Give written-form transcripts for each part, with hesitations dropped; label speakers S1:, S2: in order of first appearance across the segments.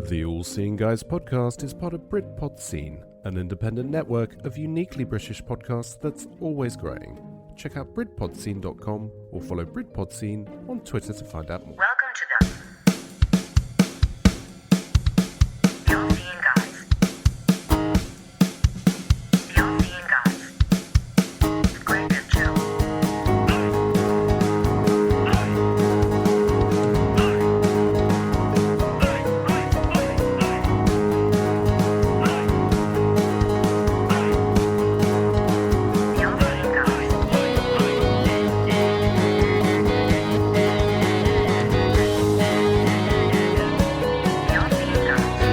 S1: The All Seeing Guys podcast is part of Britpod Scene, an independent network of uniquely British podcasts that's always growing. Check out BritpodScene.com or follow Britpod Scene on Twitter to find out more.
S2: Welcome to the All Seeing Guys. The All Seeing Guys. With Greg and Joe. The All Seeing Guys. The All Seeing Guys.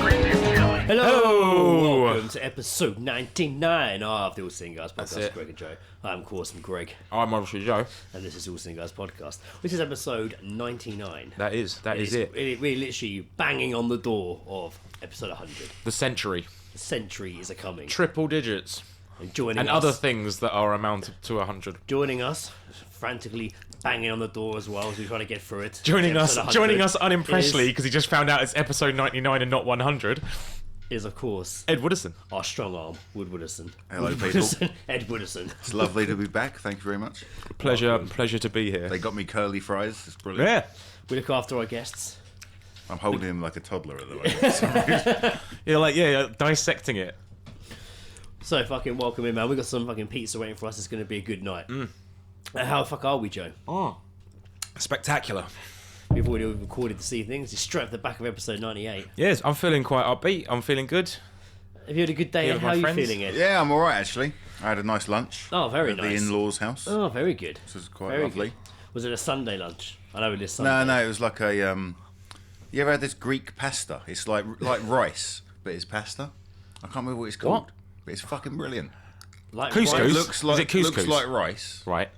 S2: Greg and Joe.
S3: Hello!
S4: Welcome to episode 99 of the All Seeing Guys
S3: That's
S4: podcast.
S3: it.
S4: Greg and Joe. I'm, of course, Greg,
S3: I'm obviously Joe.
S4: and this is All Seeing Guys podcast. This is episode 99.
S3: That is it.
S4: We're literally banging on the door of episode 100.
S3: The century.
S4: The century is a-coming.
S3: Triple digits.
S4: And joining
S3: And
S4: us,
S3: other things that are amounted to 100.
S4: joining us, frantically banging on the door as well as we try to get through it.
S3: Joining us
S4: Episode 100
S3: unimpressively because he just found out it's episode 99 and not 100.
S4: is, of course,
S3: Ed Wooderson.
S4: our strong arm, Ed Wooderson.
S5: Hello, people.
S4: Ed Wooderson.
S5: It's lovely to be back. Thank you very much.
S3: Pleasure to be here.
S5: They got me curly fries. It's brilliant.
S3: Yeah.
S4: We look after our guests.
S5: I'm holding him like a toddler at the moment.
S3: You're dissecting it.
S4: So fucking welcome in, man. We got some fucking pizza waiting for us. It's going to be a good night. How the fuck are we, Joe?
S3: Oh. Spectacular.
S4: We've already recorded this evening. It's straight off the back of episode 98.
S3: Yes, I'm feeling quite upbeat. I'm feeling good.
S4: Have you had a good day?
S3: Yeah,
S4: And
S3: with
S4: how
S3: my
S4: are you
S3: friends.
S4: feeling, Ed?
S5: Yeah, I'm all right actually. I had a nice lunch.
S4: Oh, very
S5: at
S4: nice.
S5: The in-laws' house.
S4: Oh, very good.
S5: This was quite
S4: Very
S5: lovely.
S4: good. Was it a Sunday lunch? I know it is Sunday.
S5: No, it was like a. You ever had this Greek pasta? It's like rice, but it's pasta. I can't remember what it's called.
S3: What?
S5: But it's fucking brilliant.
S4: Like
S3: Couscous?
S5: It
S4: rice?
S5: looks like
S3: Is it couscous?
S5: looks like rice,
S3: Right.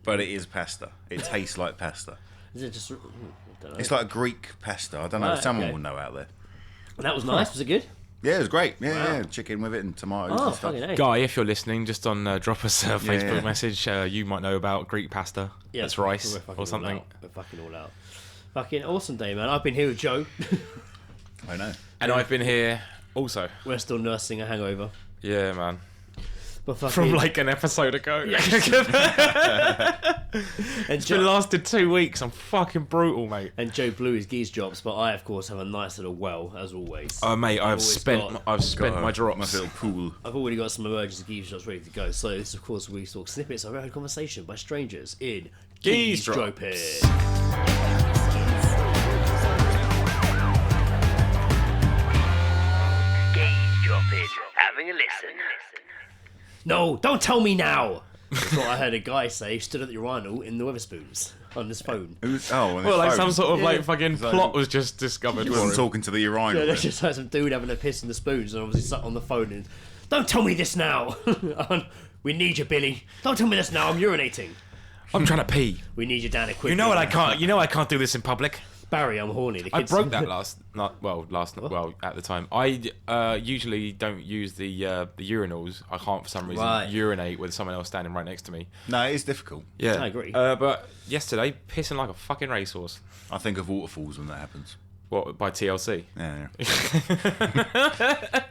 S5: but it is pasta. It tastes like pasta.
S4: Is it just? I don't know.
S5: It's like a Greek pasta. I don't know.
S4: Right,
S5: Someone
S4: okay.
S5: will know out there.
S4: That was nice. Was it good?
S5: Yeah, it was great. Yeah,
S4: Wow.
S5: yeah, chicken with it and tomatoes
S4: Oh,
S5: and stuff.
S4: fucking A.
S3: Guy, if you're listening, just on drop us a Facebook
S5: yeah.
S3: message. You might know about Greek pasta.
S4: Yeah,
S3: That's rice
S4: we're fucking
S3: or
S4: all
S3: something.
S4: out. We're fucking all out. Fucking awesome day, man. I've been here with Joe.
S5: I know.
S3: And I've been here also.
S4: We're still nursing a hangover.
S3: Yeah, man.
S4: But fucking,
S3: From like an episode ago.
S4: and
S3: It's
S4: Joe,
S3: been lasted 2 weeks. I'm fucking brutal, mate.
S4: and Joe blew his geese drops, but I, of course, have a nice little well, as always.
S3: Oh, mate, I've
S4: always
S3: spent
S4: got-
S3: my
S5: My
S3: drops.
S5: little pool.
S4: I've already got some emergency geese drops ready to go. So this, of course, we talk snippets of our conversation by strangers in
S3: Geese
S4: Dropping.
S2: Gaze dropping. Having a listen.
S4: No, don't tell me now. That's what I heard a guy say. He stood at the urinal in the Weatherspoons on his phone.
S5: Who's,
S3: Well, like some sort of like fucking
S5: So-
S3: plot was just discovered.
S5: He
S3: for
S5: wasn't
S3: him.
S5: talking to the urinal.
S4: Yeah,
S5: then.
S4: there's just like some dude having a piss in the spoons, and obviously sat on the phone and, don't tell me this now. We need you, Billy. Don't tell me this now. I'm urinating.
S3: I'm trying to pee.
S4: We need you down here quickly.
S3: You know what? I can't. You know I can't do this in public.
S4: Barry, I'm horny. The
S3: I
S4: kids...
S3: broke that at the time. I usually don't use the urinals. I can't for some reason
S4: Right.
S3: urinate with someone else standing right next to me.
S5: No, it is difficult.
S3: Yeah,
S4: I agree.
S3: But yesterday, pissing like a fucking racehorse.
S5: I think of waterfalls when that happens.
S3: What, by TLC?
S5: Yeah.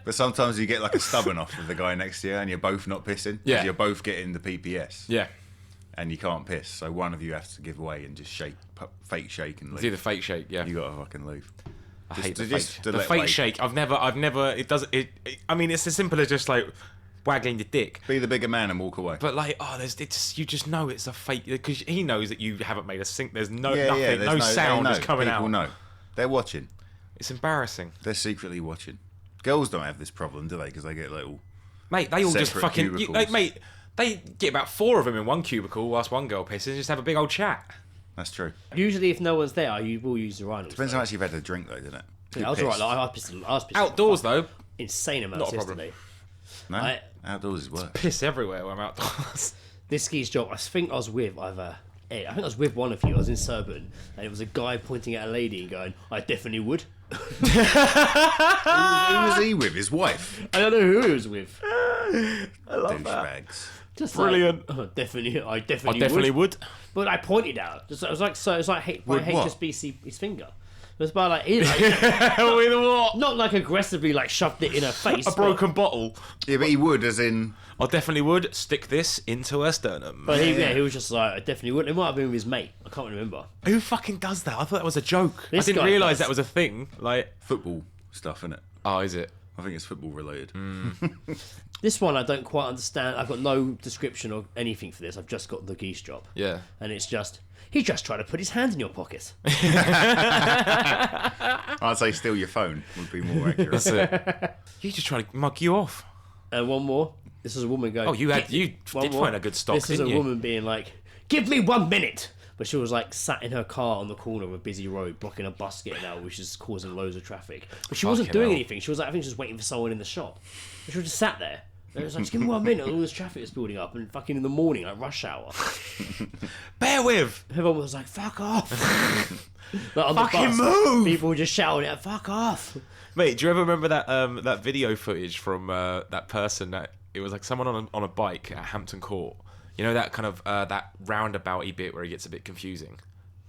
S5: But sometimes you get like a stubborn off with the guy next to you, and you're both not pissing. 'Cause
S3: Yeah.
S5: You're both getting the PPS.
S3: Yeah,
S5: And you can't piss, so one of you has to give away and just fake shake and
S3: it's
S5: leave.
S3: either fake shake. Yeah,
S5: You gotta fucking leave.
S3: I
S5: just-
S3: hate the
S5: just
S3: fake.
S5: to
S3: The
S5: let,
S3: fake
S5: like-
S3: shake. I've never. It does. I mean, it's as simple as just like waggling your dick.
S5: Be the bigger man and walk away.
S3: But like, you just know it's a fake because he knows that you haven't made a sync. There's no
S5: yeah,
S3: nothing,
S5: there's
S3: no sound
S5: they
S3: is
S5: know.
S3: coming
S5: People
S3: out.
S5: know. They're watching.
S3: It's embarrassing,
S5: They're secretly watching. Girls don't have this problem, do they? Because they get little.
S3: mate. They all just
S5: Separate
S3: fucking,
S5: cubicles.
S3: mate. They get about 4 of them in one cubicle whilst one girl pisses and just have a big old chat.
S5: That's true.
S4: Usually, if no one's there, you will use the urinals.
S5: Depends how much you've had to drink, though, doesn't it?
S4: Yeah, I was alright. Like, I was pissing
S3: Outdoors though,
S4: insane amounts
S3: Not a problem.
S4: yesterday.
S5: No,
S4: I-
S5: outdoors is worse.
S3: piss everywhere when I'm outdoors.
S4: This ski's job, I think I was with either Ed, I think I was with one of you. I was in Surbiton, and it was a guy pointing at a lady and going, "I definitely would."
S5: Who was he with? His wife?
S4: I don't know who he was with.
S3: I love that.
S5: Douchebags.
S4: Just
S3: Brilliant.
S4: Like, definitely, I
S3: I
S4: definitely,
S3: definitely would.
S4: But I pointed out. Just, it was like by
S5: Would what?
S4: HSBC's finger. It was by like, like
S3: With what?
S4: not like aggressively like shoved it in her face.
S3: A broken bottle.
S5: Yeah, but he would, as in.
S3: I definitely would stick this into her sternum.
S4: But he was just like, I definitely would. It might have been with his mate. I can't remember.
S3: Who fucking does that? I thought that was a joke.
S4: This
S3: I didn't
S4: guy
S3: realise
S4: does.
S3: that was a thing. Like,
S5: Football stuff, innit?
S3: oh, is it?
S5: I think it's football related.
S4: This one I don't quite understand. I've got no description or anything for this. I've just got the geese job.
S3: Yeah.
S4: And it's just, he just tried to put his hand in your pocket.
S5: I'd say steal your phone would be more accurate.
S3: That's it. He's just trying to mug you off.
S4: And one more. This is a woman going.
S3: Oh, you did find a good stock,
S4: This is
S3: didn't
S4: a
S3: you?
S4: woman being like, "Give me 1 minute," but she was like sat in her car on the corner of a busy road, blocking a bus getting out, which is causing loads of traffic. But she wasn't
S3: Fucking
S4: doing
S3: hell.
S4: anything. She was like, I think she was waiting for someone in the shop. And she was just sat there. And it was like, just give me 1 minute. All this traffic is building up, and fucking in the morning, like rush hour.
S3: Bear with.
S4: Everyone was like, "Fuck off!" Like, on the
S3: Fucking
S4: bus,
S3: move!
S4: People were just shouting out, "Fuck off!"
S3: Mate, do you ever remember that video footage from that person that it was like someone on a bike at Hampton Court? You know that kind of that roundabouty bit where it gets a bit confusing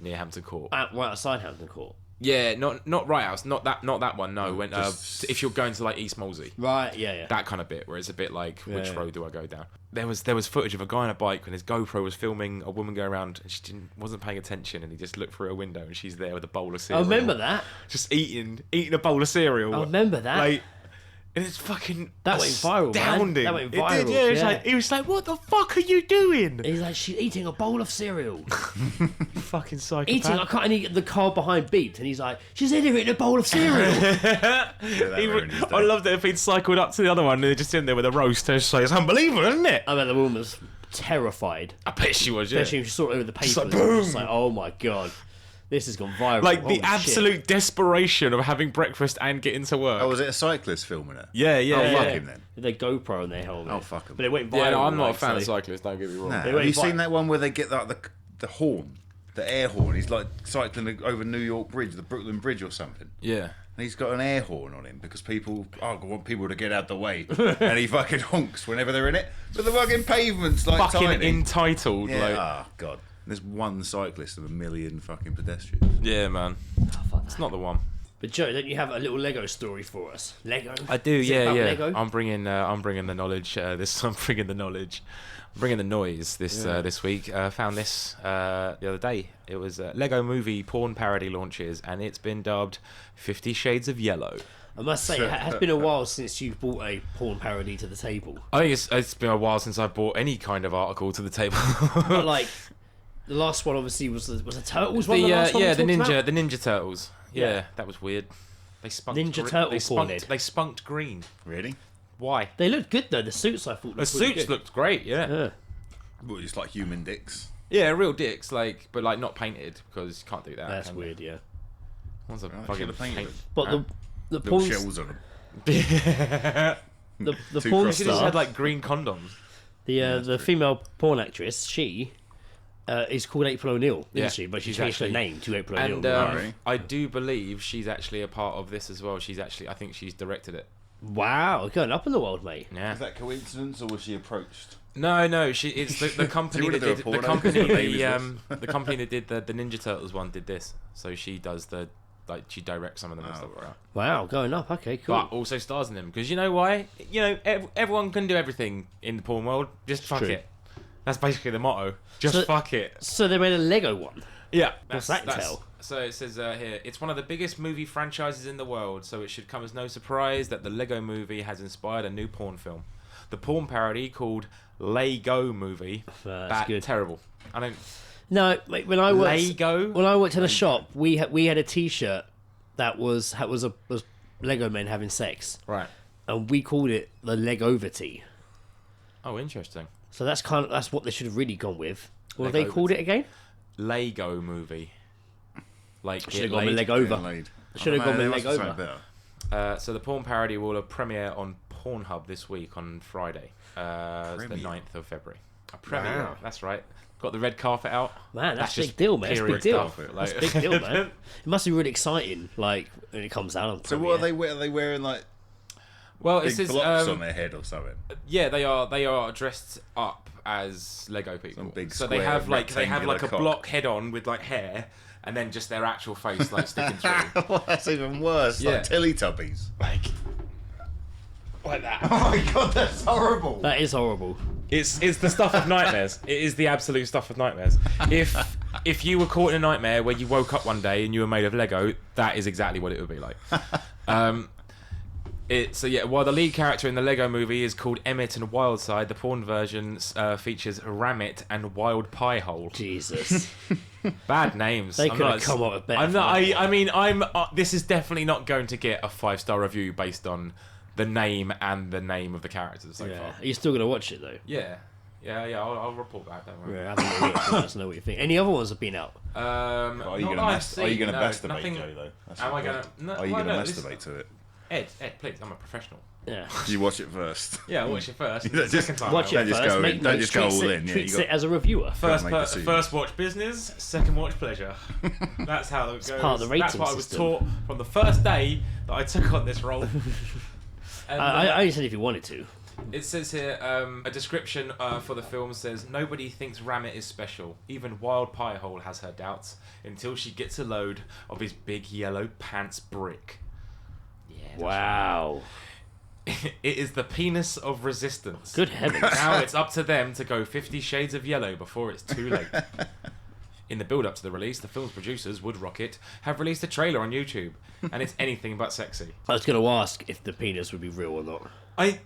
S3: near Hampton Court.
S4: Right outside Hampton Court.
S3: Yeah, not right house, not that one. No, when
S5: just-
S3: if you're going to like East Molesey,
S4: Right, yeah.
S3: that kind of bit where it's a bit like which
S4: Yeah.
S3: road do I go down? There was footage of a guy on a bike when his GoPro was filming a woman go around and she wasn't paying attention and he just looked through a window and she's there with a bowl of
S4: I
S3: cereal.
S4: remember that.
S3: Just eating a bowl of cereal.
S4: I remember that.
S3: Like, and it's fucking
S4: That went viral, man.
S3: astounding.
S4: That went
S3: It
S4: viral,
S3: did, yeah. It was
S4: yeah.
S3: like, he was like, "What the fuck are you doing?"
S4: He's like, she's eating a bowl of cereal.
S3: Fucking psychopath.
S4: Eating, I can't, and the car behind beeped, and he's like, she's eating a bowl of cereal.
S5: Yeah, that ruined his day.
S3: I loved it if he'd cycled up to the other one and they're just in there with a roast. And it's unbelievable, isn't it?
S4: I mean, the woman was terrified.
S3: I bet she was, yeah.
S4: Especially when she saw it over the papers.
S3: like,
S4: and she was
S3: boom.
S4: just like, oh my god, this has gone viral.
S3: Like
S4: Holy
S3: the absolute desperation of having breakfast and getting to work.
S5: Oh, was it a cyclist filming it?
S3: Yeah, yeah.
S5: Oh,
S3: yeah.
S5: fuck
S4: shit.
S5: him then.
S4: With their GoPro on their helmet.
S5: Oh, fuck 'em.
S4: But it went viral.
S3: Yeah, no, I'm not a
S4: like,
S3: fan of
S4: so-
S3: cyclists, don't get me wrong.
S5: Nah.
S4: They
S5: Have
S4: went
S5: you
S4: vi-
S5: seen that one where they get like the horn, the air horn? He's like cycling over New York Bridge, the Brooklyn Bridge or something.
S3: Yeah.
S5: And he's got an air horn on him because people want people to get out the way, and he fucking honks whenever they're in it. But the fucking pavement's like
S3: Fucking
S5: tiny.
S3: entitled,
S5: Yeah.
S3: like.
S5: Oh god. There's one cyclist of a million fucking pedestrians.
S3: Yeah, man. It's not the one.
S4: But Joe, don't you have a little Lego story for us? Lego?
S3: I do,
S4: Is it
S3: yeah,
S4: about
S3: yeah.
S4: Lego?
S3: I'm bringing the knowledge. I'm bringing the knowledge. I'm bringing the noise this week. Found this the other day. It was Lego Movie porn parody launches, and it's been dubbed 50 Shades of Yellow.
S4: I must say, it has been a while since you brought a porn parody to the table.
S3: I think it's been a while since I've brought any kind of article to the table.
S4: But like, the last one obviously was the Turtles one.
S3: the
S4: The last one we
S3: the
S4: talked about?
S3: Ninja Turtles. Yeah,
S4: Yeah.
S3: that was weird. They spunked
S4: Ninja Turtle
S3: they
S4: porn,
S3: spunked,
S4: Ed.
S3: they spunked green.
S5: Really?
S3: Why?
S4: They looked good though. The suits I thought
S3: The
S4: looked really
S3: suits
S4: good.
S3: looked great. Yeah.
S5: Well, it's like human dicks.
S3: Yeah, real dicks, like, but like not painted because you can't do that.
S4: That's
S3: can you?
S4: weird, yeah.
S3: One's a
S5: Right,
S3: fucking
S5: should've painted
S3: paint.
S5: them.
S4: But the
S5: Little
S4: porn
S5: shells on them.
S4: the
S5: Two
S4: porn
S5: cross
S3: She just
S4: star,
S3: had like green condoms.
S4: the female porn actress, she is called April O'Neil, isn't
S3: Yeah,
S4: she? But she
S3: she's
S4: changed her
S3: actually-
S4: name to April
S3: And
S4: O'Neil.
S5: Right.
S3: I do believe she's actually a part of this as well. She's actually, I think she's directed it.
S4: Wow, going up in the world, mate.
S3: Yeah.
S5: Is that coincidence, or was she approached?
S3: No, she. It's the company
S5: wanna
S3: that
S5: do a
S3: did the
S5: porno?
S3: company
S5: What name is
S3: the company that did the Ninja Turtles one did this. So she does she directs some of them and
S5: Oh,
S3: stuff like
S5: right.
S3: that.
S4: Wow, going up. Okay, cool.
S3: But also stars in them because you know why? You know everyone can do everything in the porn world. Just fuck
S4: true.
S3: it. That's basically the motto. Just
S4: So-
S3: fuck it.
S4: So they made a Lego one.
S3: Yeah.
S4: What's that entail?
S3: So it says here, it's one of the biggest movie franchises in the world, so it should come as no surprise that the Lego Movie has inspired a new porn film. The porn parody called Lego Movie.
S4: That's good.
S3: Terrible. I don't.
S4: No, mate, when I worked
S3: Lego?
S4: when I worked in a shop, we had a T-shirt that was Lego men having sex,
S3: Right.
S4: and we called it the Legovity.
S3: Oh, interesting.
S4: So that's what they should have really gone with. What have they
S3: Legovity.
S4: called it again?
S3: Lego Movie. Like
S4: Should have
S3: it
S4: gone with
S3: laid-
S4: leg over.
S5: Getting laid.
S4: Should have
S5: Oh,
S4: gone
S5: man,
S4: with
S5: they
S4: leg
S5: must have
S4: over.
S5: something better.
S3: So the porn parody will premiere on Pornhub this week on Friday. It's the
S5: Premiere.
S3: 9th of February. A premiere.
S4: Wow.
S3: That's right. Got the red carpet out.
S4: Man, that's a
S3: just
S4: big deal, man. That's a big
S3: period
S4: deal.
S3: stuff.
S4: That's a
S3: Like-
S4: big deal, man. It must be really exciting, like when it comes out on.
S5: So what are they? Are they wearing like
S3: Well, it
S5: big
S3: says
S5: blocks on their head or something?
S3: yeah, they are dressed up as Lego people.
S5: Some big
S3: So they
S5: square
S3: have like a
S5: rectangular cock.
S3: block head on with like hair, and then just their actual face like sticking through.
S5: Well, that's even worse.
S3: Yeah.
S5: Like Teletubbies.
S3: Like that.
S5: Oh my god, that's horrible.
S4: That is horrible.
S3: It's the stuff of nightmares. It is the absolute stuff of nightmares. If you were caught in a nightmare where you woke up one day and you were made of Lego, that is exactly what it would be like. While the lead character in the Lego movie is called Emmett and Wildside, the porn version features Ramit and Wild Piehole.
S4: Jesus.
S3: Bad names.
S4: They could have come up with better.
S3: I'm not. I mean, this is definitely not going to get a 5-star review based on the name and the name of the characters so
S4: Yeah.
S3: far.
S4: Are you still going to watch it, though?
S3: Yeah. I'll report back. Don't worry.
S4: Yeah, I haven't really watched it. Let us know what you think. Any other ones have been out?
S5: Are you going to masturbate, Joe, though? That's
S3: Am I
S5: the
S3: going
S5: point.
S3: to...
S5: Are you going to masturbate to it?
S3: Ed, please, I'm a professional.
S4: Yeah.
S5: You watch it first.
S3: Yeah, I'll watch it first.
S5: You don't
S3: Second time.
S4: Watch
S3: I'll-
S4: it
S5: just
S4: first.
S5: go
S4: Make
S5: in. Don't
S4: notes,
S5: just go
S4: treats
S5: all
S4: it-
S5: in, yeah,
S4: treats
S5: you got-
S4: it as a reviewer.
S3: First watch business, second watch pleasure. That's how it goes.
S4: part of the rating
S3: That's what I was
S4: system.
S3: taught from the first day that I took on this role. And,
S4: I only said if you wanted to.
S3: it says here, a description for the film says, nobody thinks Ramit is special. Even Wild Piehole has her doubts until she gets a load of his big yellow pants brick. Yeah.
S4: Wow.
S3: It is the penis of resistance.
S4: Good heavens.
S3: Now it's up to them to go 50 shades of yellow before it's too late. In the build-up to the release, the film's producers, Wood Rocket, have released a trailer on YouTube, and it's anything but sexy.
S4: I was going to ask if the penis would be real or not.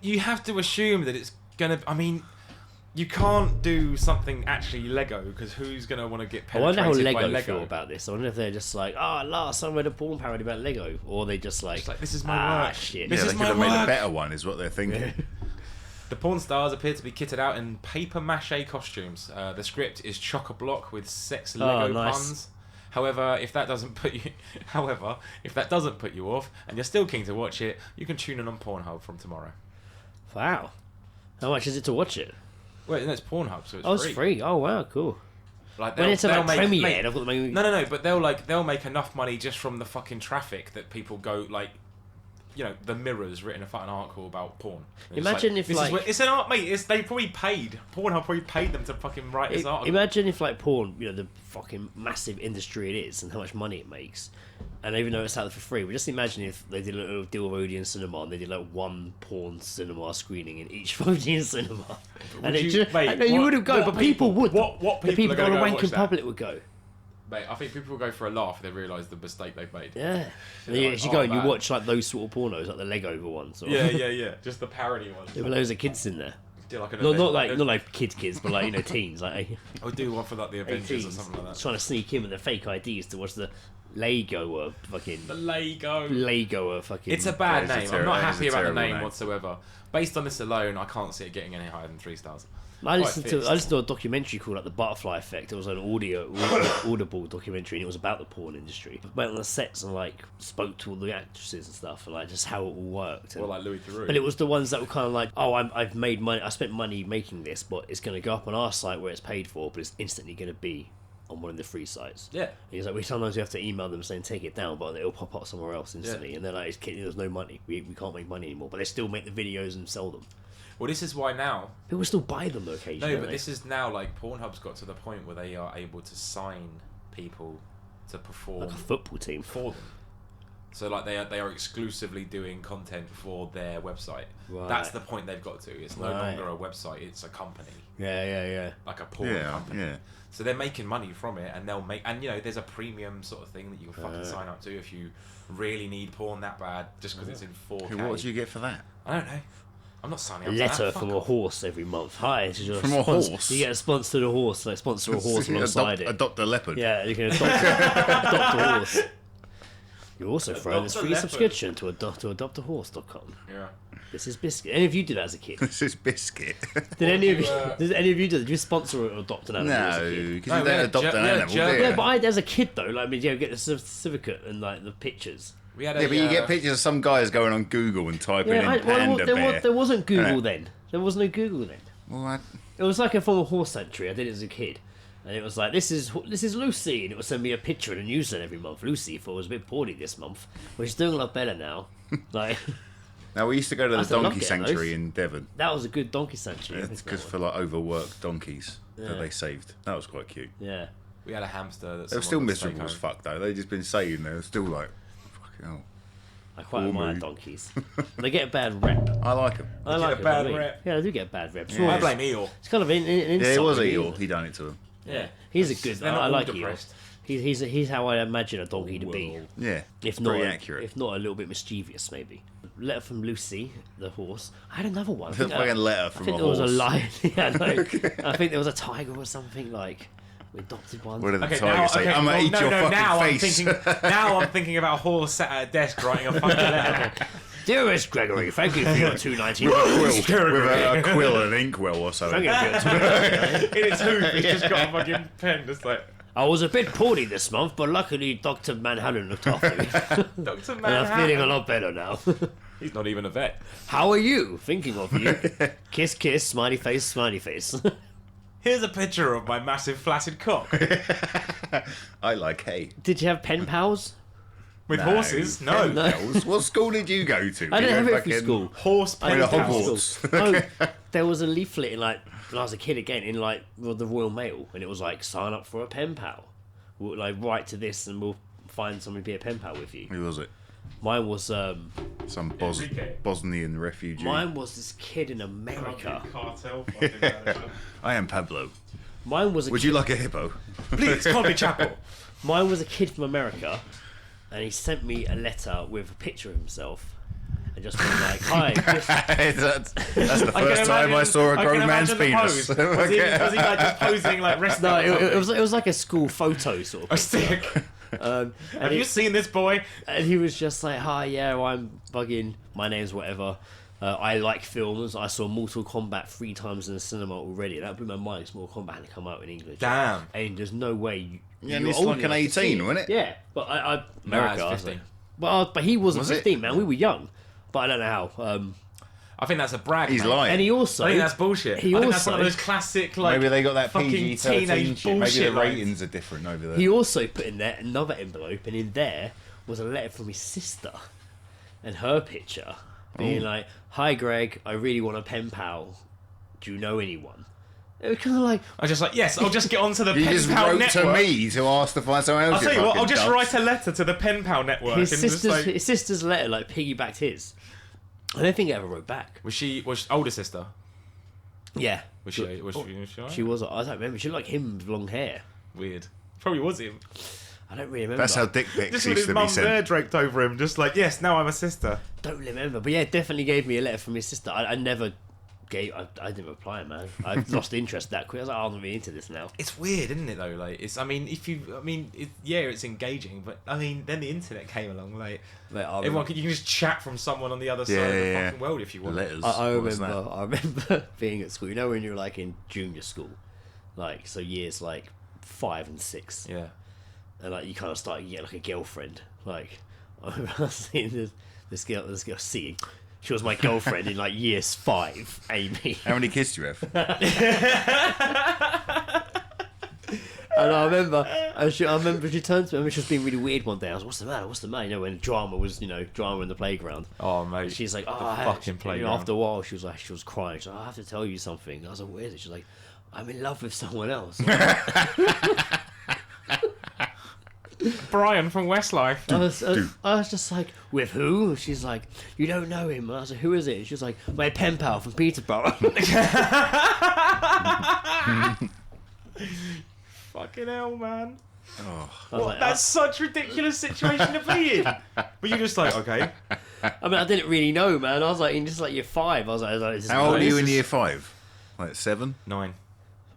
S3: You have to assume that it's gonna... I mean, you can't do something actually Lego, because who's gonna want to get
S4: I wonder
S3: penetrated
S4: how
S3: by
S4: Lego
S3: Lego?
S4: feel about this. I wonder if they're just like, last time I read a porn parody about Lego. Or they just like,
S3: It's like, this is my work.
S4: shit.
S3: This
S5: Yeah,
S3: is
S5: they
S3: my
S5: could have made a
S3: work.
S5: better one, is what they're thinking.
S3: The porn stars appear to be kitted out in paper mache costumes. The script is chock-a-block with sex Lego
S4: nice.
S3: puns. However, if that doesn't put you off, and you're still keen to watch it, you can tune in on Pornhub from tomorrow.
S4: Wow. How much is it to watch it?
S3: Wait, no, it's Pornhub, so it's
S4: Oh,
S3: free.
S4: it's free. Oh, wow, cool.
S3: Like
S4: When it's about premiered,
S3: mate,
S4: I've got the
S3: No, but they'll make enough money just from the fucking traffic that people go like. You know, the Mirror's written a fucking article about porn. And it's
S4: Imagine
S3: like,
S4: if,
S3: this
S4: like-
S3: is where, it's an art, mate. They probably paid Pornhub probably paid them to fucking write this article.
S4: Imagine if like porn, the fucking massive industry it is and how much money it makes. And even though it's out there for free, but just imagine if they did a little deal with Odeon Cinema and they did like one porn cinema screening in each Odeon Cinema. And
S3: you-
S4: it just,
S3: mate,
S4: no, you
S3: what-
S4: wouldn't go,
S3: what
S4: but people
S3: people-
S4: would.
S3: what
S4: the
S3: people
S4: people
S3: are gonna
S4: on
S3: go
S4: the
S3: watch
S4: wanking
S3: that?
S4: public would go.
S3: Mate, I think people will go for a laugh if they realise the mistake they've made.
S4: Yeah. And
S3: They're
S4: you
S3: like,
S4: actually go and you
S3: man.
S4: watch like those sort of pornos, like the Lego ones. Or,
S3: Yeah. Just the parody one.
S4: There were loads of kids in there.
S3: Do like an
S4: Not
S3: event-
S4: like kids, but like teens, like
S3: I would do one for like the Avengers or
S4: 18s,
S3: something like that.
S4: trying to sneak in with their fake IDs to watch the Lego fucking
S3: The Lego.
S4: Lego fucking.
S3: It's a bad
S5: That is a
S3: name. I'm not
S5: that is
S3: happy
S5: a
S3: about the
S5: terrible
S3: name
S5: name.
S3: whatsoever. Based on this alone, I can't see it getting any higher than 3 stars.
S4: I
S3: Quite
S4: listened
S3: fixed.
S4: to a documentary called like The Butterfly Effect. It was an audible documentary, and it was about the porn industry. I went on the sets and like spoke to all the actresses and stuff, and like just how it all worked. And,
S3: Well, like Louis Theroux.
S4: but it was the ones that were kind of like, oh, I've made money, I spent money making this, but it's going to go up on our site where it's paid for, but it's instantly going to be on one of the free sites.
S3: Yeah.
S4: And he's like, sometimes we have to email them saying take it down, but it'll pop up somewhere else instantly. And they're like, there's no money, we can't make money anymore, but they still make the videos and sell them.
S3: Well, this is why now.
S4: People still buy them though occasionally.
S3: No,
S4: don't
S3: but
S4: they?
S3: this is now like Pornhub's got to the point where they are able to sign people to perform
S4: like a football team.
S3: for them. So like they are exclusively doing content for their website.
S4: Right.
S3: That's the point they've got to. It's no
S4: Right.
S3: longer a website; it's a company,
S4: Yeah.
S3: like a porn
S5: Yeah,
S3: company.
S5: yeah.
S3: So they're making money from it, and they'll make. And there's a premium sort of thing that you can fucking sign up to if you really need porn that bad, just because it's in 4K.
S5: What do you get for that?
S3: I don't know. I'm not signing
S4: A
S3: up.
S4: letter
S3: to that.
S4: from
S3: Fuck
S4: a
S3: off.
S4: horse every month. Hi, this is your
S5: From a
S4: sponsor.
S5: horse?
S4: You get a sponsor to a horse, like sponsor a horse alongside it.
S5: Adopt a leopard.
S4: Yeah, you can adopt a horse. You're also throwing this
S3: Adopt a
S4: free
S3: leopard.
S4: subscription to adoptahorse.com.
S3: Yeah.
S4: This is Biscuit. Any of you did that as a kid?
S5: This is biscuit.
S4: Did any of you?
S3: you,
S4: Did any of you do that? Did you sponsor or adopt an animal as a
S5: No,
S4: kid?
S5: because
S3: No,
S5: you
S3: we
S5: don't
S3: had
S5: adopt
S3: a
S5: an
S3: we had a
S5: animal,
S3: German-
S5: do you?
S4: Yeah, but as a kid though, like, get the certificate and like the pictures.
S3: We had
S5: Yeah, but you get pictures of some guys going on Google and typing in panda bear.
S4: there wasn't Google
S5: Innit?
S4: then. There was no Google then.
S5: Well,
S4: It was like a form of horse sanctuary. I did it as a kid. And it was like, this is Lucy, and it would send me a picture in a newsletter every month. Lucy thought was a bit poorly this month, but she's doing a lot better now. Like,
S5: Now we used to go to the
S4: I still love
S5: donkey
S4: getting
S5: sanctuary
S4: those.
S5: in Devon.
S4: That was a good donkey sanctuary.
S5: It's because for like overworked donkeys
S4: Yeah.
S5: that they saved. That was quite cute.
S4: Yeah.
S3: We had a hamster. That
S5: They were still miserable as fuck though. They'd just been saved. They were still like, fucking hell.
S4: I quite
S5: Poor
S4: admire
S5: me.
S4: donkeys. They get a bad rep.
S5: I like them.
S4: I like
S3: a
S4: it,
S3: bad
S4: I mean.
S3: rep.
S4: Yeah, they do get a bad rep.
S5: Yeah.
S3: I blame Eeyore.
S4: It's kind of an insult.
S5: Yeah, it was
S4: really,
S5: Eel.
S4: isn't it?
S5: He done it to him.
S4: Yeah, he's a good.
S3: They're not
S4: I
S3: all
S4: like Eeyore.
S3: depressed.
S4: He's how I imagine a donkey to be.
S5: Yeah.
S4: If not,
S5: Pretty accurate.
S4: if not a little bit mischievous, maybe. Letter from Lucy, the horse. I had another one. I
S5: The
S4: think,
S5: fucking letter
S4: I
S5: from
S4: think
S5: a
S4: there was a
S5: horse.
S4: lion. Yeah, no. I think there was a tiger or something like. We adopted one.
S5: What did the
S3: Okay,
S5: tiger
S3: now,
S5: say?
S3: okay,
S5: I'm gonna
S3: well,
S5: eat your fucking
S3: now
S5: face.
S3: now I'm thinking about a horse sat at a desk writing a fucking letter.
S4: Dearest Gregory, thank you for your 219.
S5: With a quill and an inkwell or
S4: Thank
S5: something.
S4: you for your 219.
S3: In its hoof, it's just got a fucking pen. Just like
S4: I was a bit poorly this month, but luckily Dr. Manhattan looked after me.
S3: Dr.
S4: And I'm feeling a
S3: Manhattan.
S4: lot better now.
S3: He's not even a vet.
S4: How are you? Thinking of you. Kiss, kiss, smiley face, smiley face.
S3: Here's a picture of my massive flaccid cock
S5: I like hay.
S4: Did you have pen pals?
S3: with
S5: No.
S3: horses. No,
S4: No.
S5: What school did you go to?
S4: I didn't have it
S5: Fucking-
S4: for school.
S3: horse
S4: I
S3: pen
S4: didn't have it for
S3: pals.
S5: Hogwarts.
S4: school. Oh, there was a leaflet in like when I was a kid again in like the Royal Mail, and it was like sign up for a pen pal. We'll, like write to this, and we'll find somebody to be a pen pal with you.
S5: Who was it?
S4: Mine was
S5: Some
S3: Enrique.
S5: Bosnian refugee.
S4: mine was this kid in America.
S3: Cartel. fucking manager.
S5: I am Pablo.
S4: Mine was a
S5: Would
S4: kid,
S5: you like a hippo?
S3: Please, Coffee Chapel.
S4: Mine was a kid from America, and he sent me a letter with a picture of himself, and just been like, "Hi."
S5: that's the
S3: I can
S5: first time I
S3: imagine-
S5: saw a
S3: I
S5: grown
S3: can
S5: man's
S3: imagine the
S5: penis.
S3: pose. Was he like just posing like rest
S4: No,
S3: up or
S4: it
S3: something?
S4: was like a school photo sort of.
S3: a stick.
S4: And
S3: Have you seen this boy?
S4: And he was just like, "Hi, yeah, I'm bugging. My name's whatever. I like films. I saw Mortal Kombat 3 times in the cinema already. That blew my mind. 'Cause Mortal Kombat hadn't come out in English.
S3: Damn.
S4: And there's no way you.
S5: Yeah, and
S4: you're
S5: it's
S4: old
S5: like an
S4: enough to see
S5: 18,
S4: it.
S5: wasn't it?
S4: Yeah, but I America.
S3: it's
S4: I was
S3: 15.
S4: like- but he wasn't
S5: Was it?
S4: 15, man. We were young, but I don't know how.
S3: I think that's a brag.
S5: He's
S3: mate.
S5: lying.
S4: And he also.
S3: I think that's bullshit.
S4: He
S3: I think that's one of
S4: also-
S3: those classic like.
S5: Maybe they got that
S3: fucking
S5: PG-13
S3: teenage
S5: shit. Maybe
S3: bullshit
S5: the
S3: lines.
S5: ratings are different over there.
S4: He also put in there another envelope, and in there was a letter from his sister and her picture, being like, "Hi, Greg, I really want a pen pal. Do you know anyone?" It was kind of like,
S3: I was just like, yes, I'll just get onto the
S5: You
S3: Pen
S5: just
S3: Pal
S5: wrote
S3: network.
S5: to me to ask to find someone else.
S3: I'll
S5: you
S3: tell you what, I'll
S5: fucking
S3: just
S5: dubs.
S3: write a letter to the Pen Pal network.
S4: his
S3: and just
S4: sister's
S3: like,
S4: his sister's letter like piggybacked his. I don't think it ever wrote back.
S3: was she older sister?
S4: Yeah,
S3: Was she alright?
S4: she was. I don't remember. She looked like him with long hair.
S3: Weird. Probably was him.
S4: I don't really remember.
S5: That's how dick pics
S3: Just with
S5: used
S3: his
S5: to be
S3: mum's hair
S5: sent.
S3: draped over him, just like, yes, now I'm a sister.
S4: Don't remember, but yeah, definitely gave me a letter from his sister. I never gave. I didn't reply, man. I lost interest that quick. I was like, oh, I'm not really into this now.
S3: It's weird, isn't it? Though, like, it's. I mean, it's engaging, but I mean, then the internet came along. Like,
S4: Like, I
S3: everyone you can just chat from someone on the other side of the fucking world if you want.
S5: Letters.
S4: I
S5: What's that?
S4: remember. I remember being at school. You know when you're like in junior school, like so years like 5 and 6,
S3: Yeah.
S4: and like you kind of start to get like a girlfriend. Like I remember I was seeing this girl C. She was my girlfriend in like year 5, Amy.
S5: How many kids do you have?
S4: And I remember she turned to me and she was being really weird one day. I was, "What's the matter? What's the matter?" You know, when drama was, drama in the playground.
S3: Oh mate.
S4: And she's like, "Oh,
S3: the fucking playground.
S4: After a while, she was crying. She's like, "I have to tell you something." I was like, "What is it?" She's like, "I'm in love with someone else."
S3: Brian from Westlife.
S4: I was just like, "With who?" She's like, "You don't know him." And I was like, "Who is it?" She was like, "My pen pal from Peterborough."
S3: Fucking hell, man.
S4: I was
S3: What?
S4: like,
S3: That's such a ridiculous situation to be in. But you're just like, okay.
S4: I mean, I didn't really know, man. I was like, in just like year 5. I was like, this is
S5: How old are you
S4: nice.
S5: in year 5? Like 7?
S3: 9.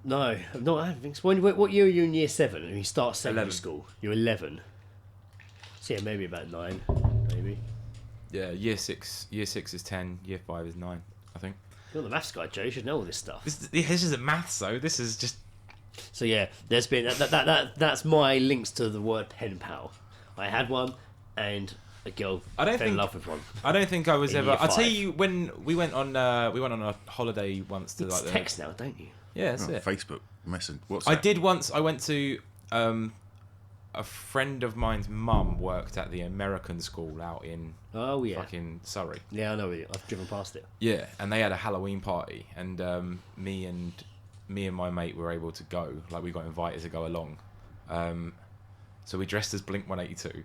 S4: No, I don't think so. What year are you in year 7? And you start secondary
S3: 11.
S4: school. You're 11. So yeah, maybe about 9, maybe.
S3: Yeah, year 6 is 10, year 5 is 9, I think.
S4: You're the maths guy, Joe. You should know all this stuff.
S3: This isn't maths though, this is just...
S4: So yeah, there's been that's my links to the word pen pal. I had one, and a girl
S3: I don't
S4: fell in
S3: think-
S4: love with one.
S3: I don't think I was
S4: In
S3: ever...
S4: year
S3: I'll tell
S4: 5.
S3: you, when we went on a holiday once to
S4: It's
S3: like...
S4: text now, don't you?
S3: Yeah, that's
S5: Oh,
S3: it.
S5: Facebook, message. What's
S3: I
S5: that?
S3: did once. I went to a friend of mine's mum worked at the American school out in
S4: Oh yeah.
S3: fucking Surrey.
S4: Yeah, I know it. I've driven past it.
S3: Yeah, and they had a Halloween party, and me and my mate were able to go. Like, we got invited to go along. So we dressed as Blink 182,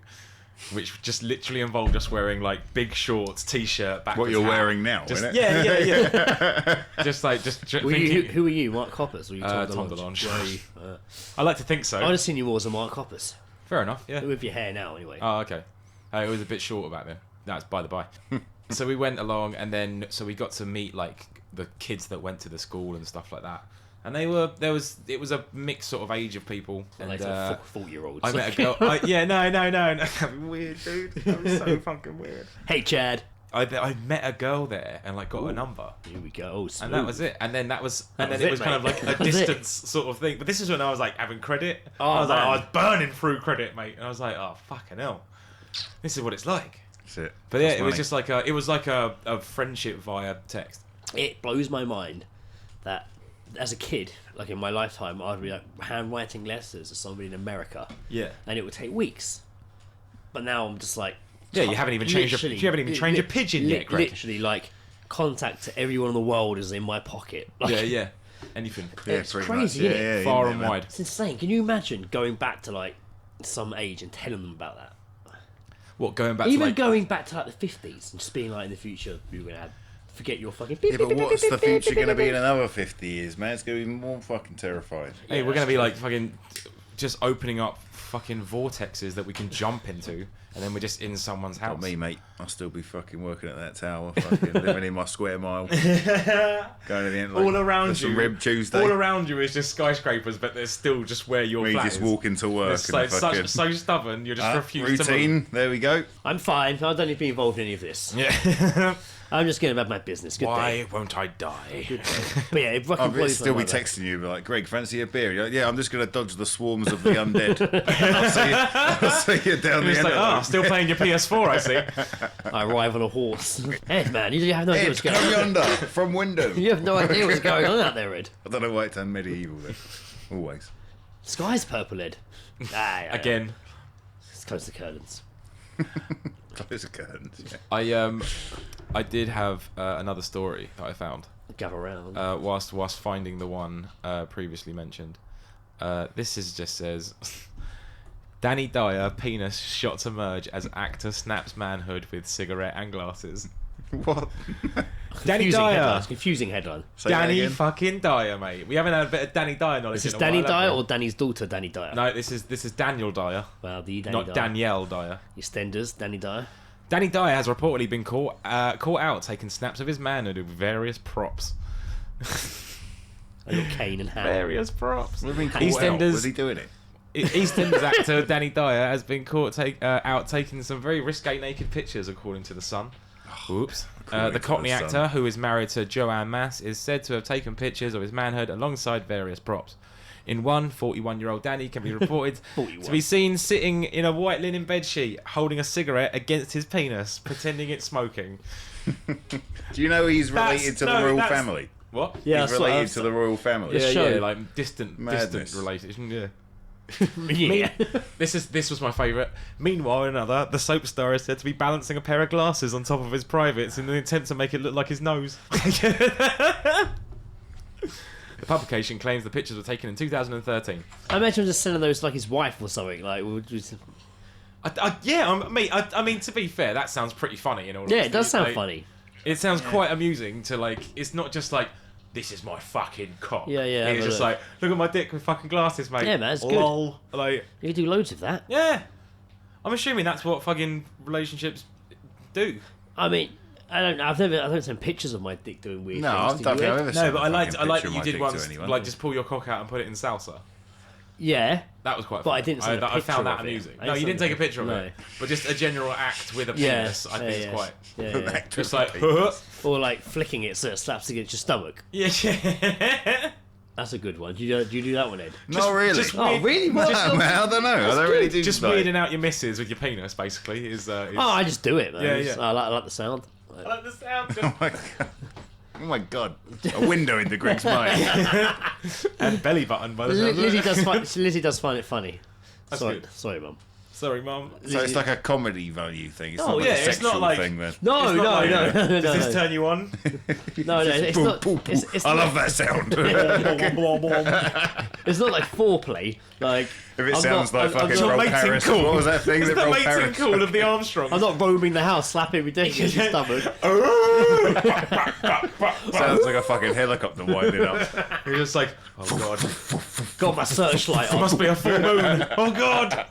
S3: which just literally involved us wearing like big shorts, t-shirt, backwards
S5: What you're
S3: hat.
S5: wearing now,
S3: Just,
S5: isn't it?
S3: yeah. Just
S4: Who were you? Mark Coppers? Were you
S3: Tom DeLonge.
S4: Were you,
S3: I like to think so.
S4: I'd have seen you more as a Mark Coppers.
S3: Fair enough, yeah.
S4: With your hair now, anyway.
S3: Oh, okay. It was a bit shorter back then. That's by the by. So we went along, and then we got to meet like the kids that went to the school and stuff like that. And it was a mixed sort of age of people. And
S4: Like 40-year-olds.
S3: I met a girl. No. Weird, dude. That was so fucking weird.
S4: Hey, Chad.
S3: I met a girl there and like got a number.
S4: Here we go.
S3: And that was it. And then it was kind of like a
S4: That was it.
S3: distance sort of thing. But this is when I was like having credit.
S4: Oh,
S3: I was like,
S4: man.
S3: I was burning through credit, mate. And I was like, oh fucking hell, this is what it's like.
S5: That's it.
S3: But yeah,
S5: Costs
S3: it was
S5: money.
S3: just like a friendship via text.
S4: It blows my mind that as a kid, like in my lifetime, I'd be like handwriting letters to somebody in America.
S3: Yeah.
S4: And it would take weeks. But now I'm just like...
S3: Yeah, you haven't even changed your pigeon yet, Greg.
S4: Literally, like, contact to everyone in the world is in my pocket. Like,
S3: Yeah. Anything.
S5: Yeah,
S4: it's
S5: pretty
S4: crazy,
S5: much.
S4: isn't it?
S3: Far
S5: yeah,
S3: and
S5: man.
S3: wide.
S4: It's insane. Can you imagine going back to, like, some age and telling them about that?
S3: What, going back
S4: Even
S3: to like...
S4: going back to, like, the 50s and just being like, in the future, you're going to have... Forget your fucking...
S5: Yeah, but what's the future going to be in another 50 years, man? It's going to be more fucking terrifying.
S3: Hey, we're going to be like fucking just opening up fucking vortexes that we can jump into, and then we're just in someone's house.
S5: Not me, mate. I'll still be fucking working at that tower, fucking living in my square mile. Going to the end, like,
S3: All around
S5: for some
S3: you,
S5: Rib Tuesday.
S3: all around you is just skyscrapers, but there's still just where your
S5: Me
S3: flat
S5: just
S3: is.
S5: walking to work
S3: It's
S5: and
S3: like
S5: fucking...
S3: so stubborn, you just refuse to
S5: routine,
S3: move.
S5: there we go.
S4: I'm fine. I don't need to be involved in any of this.
S3: Yeah.
S4: I'm just getting about my business. Good
S3: Why
S4: day.
S3: won't I die?
S4: But yeah, it fucking
S5: I'll
S4: blows
S5: still
S4: my
S5: be
S4: mind,
S5: texting you, be like, Greg, fancy a beer? You're like, yeah, I'm just going to dodge the swarms of the undead. I'll see you down the
S3: It's
S5: end
S3: like,
S5: of
S3: oh, still playing your PS4, I see.
S4: I arrive on a horse. Ed, man, you have no idea
S5: Ed,
S4: what's going
S5: come
S4: on.
S5: yonder, from window.
S4: You have no idea what's going on out there, Ed.
S5: I don't know why it turned medieval then. Always.
S4: Sky's purple, Ed. Yeah.
S3: Again.
S4: Let's close the curtains.
S5: Close the curtains. Yeah.
S3: I did have another story that I found
S4: Gather around.
S3: whilst finding the one previously mentioned. This just says, Danny Dyer, penis shot to merge as actor snaps manhood with cigarette and glasses.
S5: What?
S3: Danny
S4: Confusing
S3: Dyer.
S4: headlines. Confusing headline.
S5: Say that
S3: Danny
S5: again?
S3: fucking Dyer, mate. We haven't had a bit of Danny Dyer knowledge.
S4: Is this
S3: in a
S4: Danny
S3: while,
S4: Dyer
S3: have we?
S4: or Danny's daughter, Danny Dyer?
S3: No, this is Daniel Dyer,
S4: Well, the Danny
S3: not
S4: Dyer.
S3: Danielle Dyer.
S4: EastEnders, Danny Dyer.
S3: Danny Dyer has reportedly been caught out taking snaps of his manhood with various props.
S4: A little cane and hat.
S3: Various props.
S5: What do you mean caught out?
S3: EastEnders.
S5: Was he doing it?
S3: EastEnders actor Danny Dyer has been caught out taking some very risque naked pictures, according to The Sun. Oops.
S5: According
S3: The
S5: to
S3: Cockney
S5: The Sun.
S3: actor, who is married to Joanne Mass, is said to have taken pictures of his manhood alongside various props. In one, 41-year-old Danny can be reported
S4: 41.
S3: to be seen sitting in a white linen bedsheet, holding a cigarette against his penis, pretending it's smoking.
S5: Do you know he's related to the royal family?
S3: What?
S4: Yeah,
S5: He's
S4: that's what I
S5: related
S4: was-
S5: to the royal family.
S4: Yeah,
S3: Yeah,
S4: show.
S3: like distant
S5: Madness.
S3: relation. Yeah.
S4: Yeah.
S3: This was my favourite. Meanwhile, another, the soap star is said to be balancing a pair of glasses on top of his privates in an attempt to make it look like his nose. The publication claims the pictures were taken in 2013.
S4: I imagine him just sending those to, like his wife or something. Like,
S3: I mean, to be fair, that sounds pretty funny. In all
S4: yeah,
S3: honesty.
S4: it does sound
S3: Like,
S4: funny.
S3: It sounds quite amusing to like. It's not just like, this is my fucking cock.
S4: Yeah, yeah, have
S3: It's
S4: a
S3: just
S4: look.
S3: like, look at my dick with fucking glasses, mate.
S4: Yeah, man, it's good.
S3: Lol. Like,
S4: You can do loads of that.
S3: yeah. I'm assuming that's what fucking relationships do.
S4: I mean, I don't send pictures of my dick doing weird
S5: No,
S4: things.
S5: I
S4: Do
S5: don't
S4: you,
S5: think
S4: Ed?
S5: I've ever
S3: No,
S5: seen
S3: but
S5: a
S3: I liked
S5: fucking
S3: that
S5: picture of
S3: you
S5: my
S3: did
S5: dick to
S3: once,
S5: anyone.
S3: like just pull your cock out and put it in salsa.
S4: Yeah.
S3: That was quite
S4: But
S3: fun.
S4: I didn't send a
S3: I
S4: picture
S3: found that
S4: of it.
S3: amusing.
S4: I
S3: No, you
S4: didn't
S3: didn't
S4: send
S3: take a picture of
S4: no.
S3: it, but just a general act with a
S4: Yeah.
S3: penis. I think it's quite.
S4: Yeah.
S3: Just like,
S4: Or like flicking it so it slaps against your stomach.
S3: yeah.
S4: That's a good one. Do you do that one, Ed?
S5: Not really.
S3: just
S4: Oh,
S3: weird-
S4: really?
S5: Well, I don't know. I don't really do
S3: Just
S5: like-
S3: weirding out your missus with your penis, basically, is.
S4: Oh, I just do it, man.
S3: Yeah,
S4: Just-
S3: yeah.
S4: I like the sound.
S3: I like the sound.
S5: Oh my god. Oh my god. A window into Greg's mind.
S3: And belly button by the sound.
S4: Lizzie does find it funny. Sorry, Mum.
S3: Sorry, Mum.
S5: So it's like a comedy value thing. It's
S4: Oh,
S5: not like
S3: yeah,
S5: a
S3: it's
S5: sexual
S3: not like-
S5: thing then.
S4: No,
S3: It's
S4: no,
S3: not like,
S4: no, no,
S3: Does this turn you on?
S4: no, it's
S5: Boom,
S4: not.
S5: boom, boom.
S4: It's
S5: I
S4: not,
S5: love that sound.
S4: It's not like foreplay. Like
S5: If it
S4: I'm
S5: sounds
S4: not-
S5: like fucking
S3: Your
S5: Roll
S3: mating
S5: Paris.
S3: call.
S5: What was that thing
S3: It's
S5: that
S3: the
S5: Roll
S3: mating
S5: Paris?
S3: call of the Armstrongs.
S4: I'm not roaming the house, slapping ridiculous in your stomach.
S5: Sounds like a fucking helicopter winding up.
S3: You're just like, oh god,
S4: Got my searchlight
S3: it
S4: on.
S3: must be a full moon. Oh god.